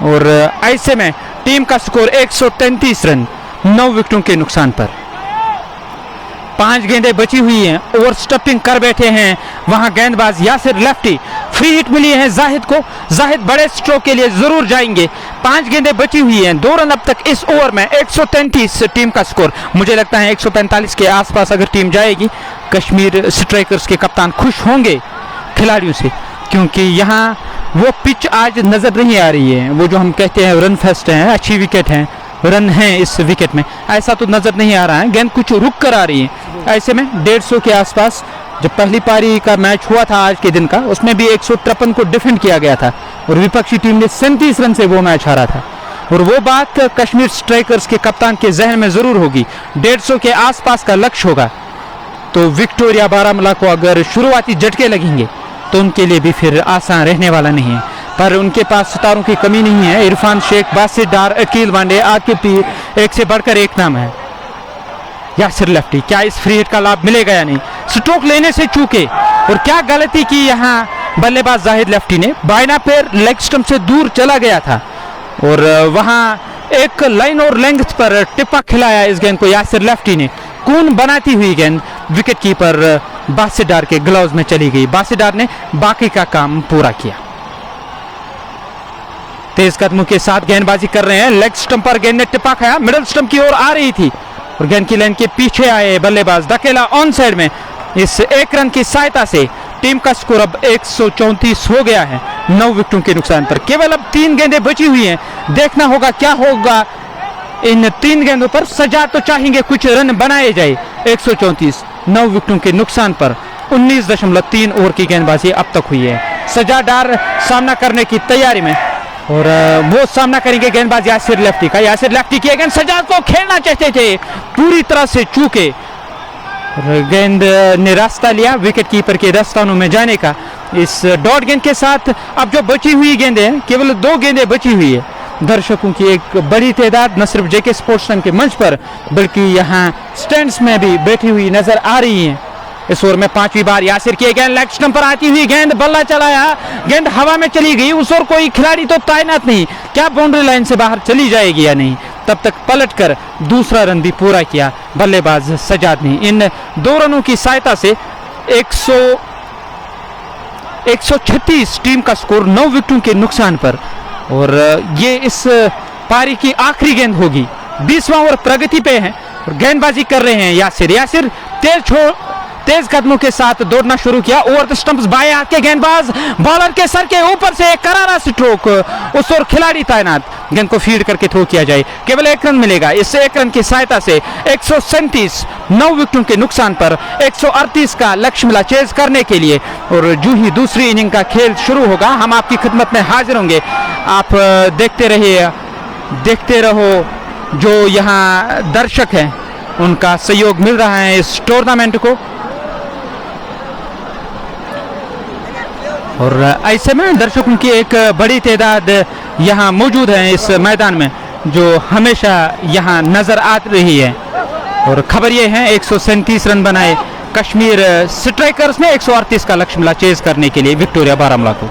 और ऐसे में टीम का स्कोर 133 रन, 9 विकेटों के नुकसान पर। 5 गेंदें बची हुई हैं, ओवर स्टंपिंग कर बैठे हैं वहां गेंदबाज यासिर लेफ्टी। फ्री हिट मिली है जाहिद को, जाहिद बड़े स्ट्रोक के लिए जरूर जाएंगे। 5 गेंदें बची हुई हैं, 2 रन अब तक इस ओवर में। 133 टीम का स्कोर, मुझे लगता है 145 के आसपास अगर टीम जाएगी। कश्मीर स्ट्राइकर्स के कप्तान खुश होंगे खिलाड़ियों से, क्योंकि यहाँ वो पिच आज नजर नहीं आ रही है। वो जो हम कहते हैं रन फेस्ट है, अच्छी विकेट है, रन है इस विकेट में, ऐसा तो नजर नहीं आ रहा है। गेंद कुछ रुक कर आ रही है। ऐसे में 150 के आसपास जब पहली पारी का मैच हुआ था आज के दिन का, उसमें भी 153 को डिफेंड किया गया था और विपक्षी टीम ने 37 रन से वो मैच हारा था। और वो बात कश्मीर स्ट्राइकर्स के कप्तान के जहन में जरूर होगी। 150 के आसपास का लक्ष्य होगा, तो विक्टोरिया बारामूला को अगर शुरुआती झटके लगेंगे तो उनके लिए भी फिर आसान रहने वाला नहीं है। पर उनके पास सितारों की कमी नहीं है। इरफान शेख, बासित डार, अकील वांडे, आकिब पीर, एक से बढ़कर एक नाम है। यासिर लेफ्टी, क्या इस फ्री हिट का लाभ मिलेगा या नहीं? स्ट्रोक लेने से चूके, और क्या गलती की यहाँ बल्लेबाज जाहिद लेफ्टी ने। बाइना पैर लेग स्टंप से दूर चला गया था और वहां एक लाइन और लेंथ पर टिप्पा खिलाया इस गेंद को यासिर लेफ्टी ने। कून बनाती हुई गेंद विकेट कीपर बासित डार के ग्लव्स में चली गई। बासित डार ने बाकी का काम पूरा किया। तेज कदमों के साथ गेंदबाजी कर रहे हैं। लेग स्टंप पर गेंद ने टिप्पा खाया, मिडिल स्टंप की ओर आ रही थी और गेंद की लाइन के पीछे आए बल्लेबाज दकेला ऑन साइड में। इस 1 रन की सहायता से टीम का स्कोर अब 134 हो गया है 9 विकेटों के नुकसान पर। केवल अब 3 गेंदें बची हुई हैं, देखना होगा क्या होगा इन 3 गेंदों पर। सजा तो चाहेंगे कुछ रन बनाए जाए। 134 9 विकेटों के नुकसान पर 19.3 ओवर की गेंदबाजी अब तक हुई है। सजादार सामना करने की तैयारी में और वो सामना करेंगे गेंदबाज यासिर लेफ्टी का। यासिर लेफ्टी की गेंद सजाद को खेलना चाहते थे, पूरी तरह से चूके। गेंद ने रास्ता लिया विकेट कीपर के दस्तानों में जाने का। इस डॉट गेंद के साथ अब जो बची हुई गेंदें, केवल 2 गेंदें बची हुई है। दर्शकों की एक बड़ी तादाद न सिर्फ जेके स्पोर्ट्स संघ के मंच पर बल्कि यहाँ स्टैंड्स में भी बैठी हुई नजर आ रही है। इस ओवर में 5वीं बार यासिर की गेंद लेग स्टंप पर आती हुई गेंद, बल्ला चलाया, गेंद हवा में चली गई। उस ओर कोई खिलाड़ी तो तैनात नहीं, क्या बाउंड्री लाइन से बाहर चली जाएगी या नहीं। तब तक पलटकर दूसरा रन भी पूरा किया बल्लेबाज सजाद ने। इन 2 रनों की सहायता से 136 टीम का स्कोर 9 विकेटों के नुकसान पर। और ये इस पारी की आखिरी गेंद होगी। 20वां ओवर प्रगति पे है और गेंदबाजी कर रहे हैं यासिर तेज कदमों के साथ दौड़ना शुरू किया। ओवर द स्टंप्स बाएं हाथ के गेंदबाज, बॉलर के सर के ऊपर से एक करारा स्ट्रोक, उस ओर खिलाड़ी तैनात, गेंद को फीड करके थ्रो किया जाए। केवल 1 रन मिलेगा। इस 1 रन की सहायता से 137 9 विकेटों के नुकसान पर 138 का लक्ष्य मिला चेज करने के लिए। और जो ही दूसरी इनिंग का खेल शुरू होगा हम आपकी खिदमत में हाजिर होंगे। आप देखते रहो। जो यहाँ दर्शक हैं उनका सहयोग मिल रहा है इस टूर्नामेंट को। और ऐसे में दर्शकों की एक बड़ी तादाद यहाँ मौजूद है इस मैदान में, जो हमेशा यहाँ नजर आ रही है। और खबर ये है 137 रन बनाए कश्मीर स्ट्राइकर्स ने, 138 का लक्ष्य मिला चेज करने के लिए विक्टोरिया बारामूला को।